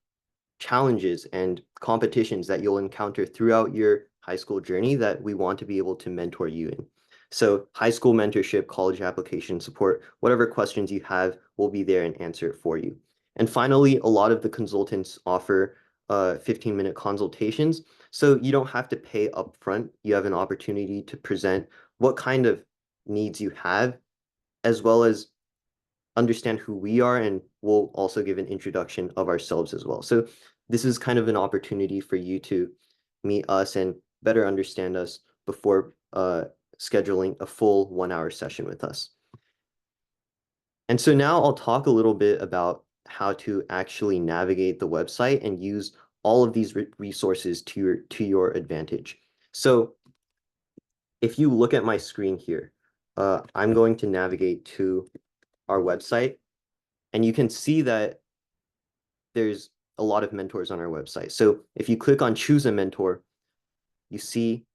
challenges and competitions that you'll encounter throughout your high school journey that we want to be able to mentor you in. So high school mentorship, college application support, whatever questions you have, we'll be there and answer it for you. And finally, a lot of the consultants offer 15-minute consultations. So you don't have to pay upfront. You have an opportunity to present what kind of needs you have, as well as understand who we are, and we'll also give an introduction of ourselves as well. So this is kind of an opportunity for you to meet us and better understand us before scheduling a full 1-hour session with us. And so now I'll talk a little bit about how to actually navigate the website and use all of these resources to your advantage. So if you look at my screen here, I'm going to navigate to our website, and you can see that there's a lot of mentors on our website. So if you click on choose a mentor, you see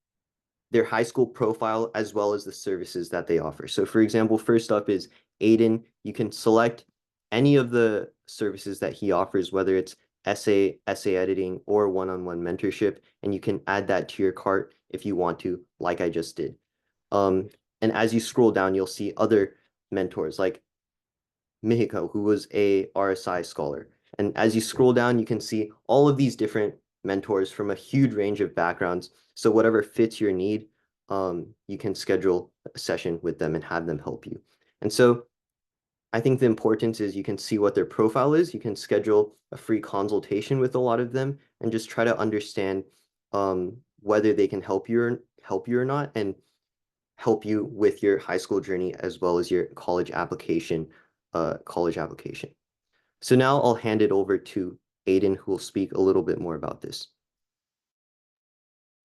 their high school profile as well as the services that they offer. So for example, first up is Aiden. You can select any of the services that he offers, whether it's essay editing or one-on-one mentorship, and you can add that to your cart if you want to, like I just did. And as you scroll down, you'll see other mentors like Mihiko, who was a RSI scholar. And as you scroll down, you can see all of these different mentors from a huge range of backgrounds. So whatever fits your need, you can schedule a session with them and have them help you. And so I think the importance is you can see what their profile is. You can schedule a free consultation with a lot of them and just try to understand whether they can help you or not, and help you with your high school journey as well as your college application. So now I'll hand it over to Aiden, who will speak a little bit more about this.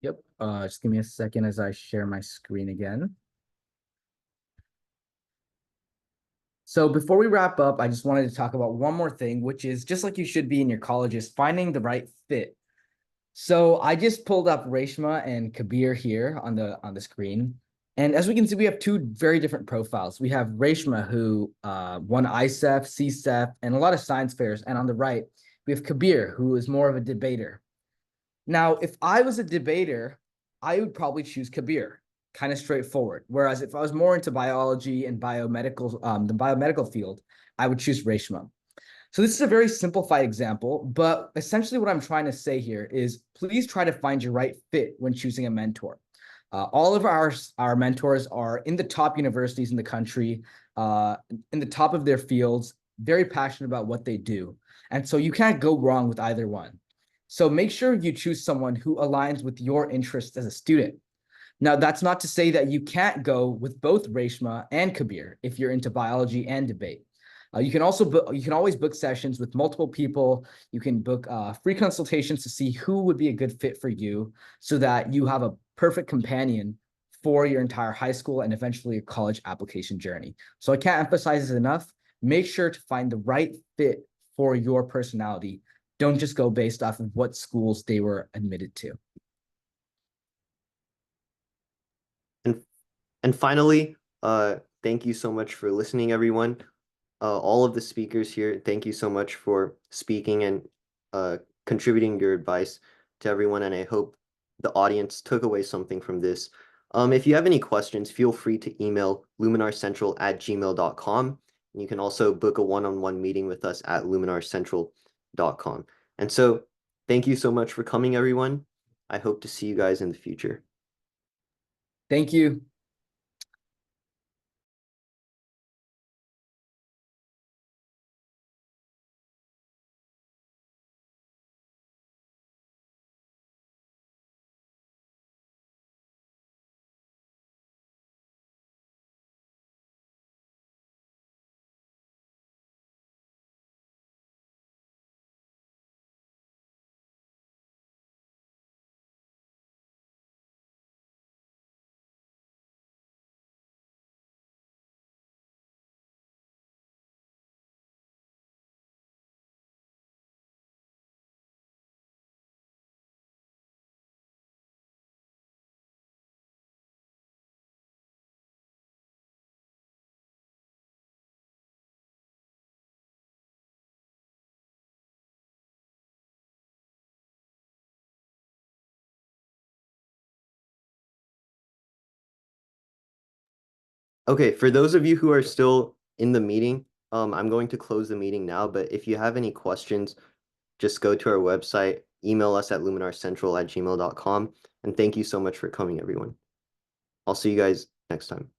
Yep. Just give me a second as I share my screen again. So before we wrap up, I just wanted to talk about one more thing, which is just like you should be in your colleges, finding the right fit. So I just pulled up Reshma and Kabir here on the screen. And as we can see, we have two very different profiles. We have Reshma, who won ISEF, CSEF, and a lot of science fairs. And on the right, we have Kabir, who is more of a debater. Now, if I was a debater, I would probably choose Kabir, kind of straightforward. Whereas if I was more into biology and biomedical, the biomedical field, I would choose Reshma. So this is a very simplified example, but essentially what I'm trying to say here is please try to find your right fit when choosing a mentor. All of our mentors are in the top universities in the country, in the top of their fields, very passionate about what they do. And so you can't go wrong with either one. So make sure you choose someone who aligns with your interests as a student. Now, that's not to say that you can't go with both Reshma and Kabir if you're into biology and debate. You can always book sessions with multiple people. You can book free consultations to see who would be a good fit for you, so that you have a perfect companion for your entire high school and eventually a college application journey. So I can't emphasize this enough. Make sure to find the right fit for your personality. Don't just go based off of what schools they were admitted to. And finally, thank you so much for listening, everyone. All of the speakers here, thank you so much for speaking and contributing your advice to everyone. And I hope the audience took away something from this. If you have any questions, feel free to email luminarcentral@gmail.com. And you can also book a one-on-one meeting with us at luminarcentral.com. And so thank you so much for coming, everyone. I hope to see you guys in the future. Thank you. Okay, for those of you who are still in the meeting, I'm going to close the meeting now, but if you have any questions, just go to our website, email us at luminarcentral@gmail.com, and thank you so much for coming, everyone. I'll see you guys next time.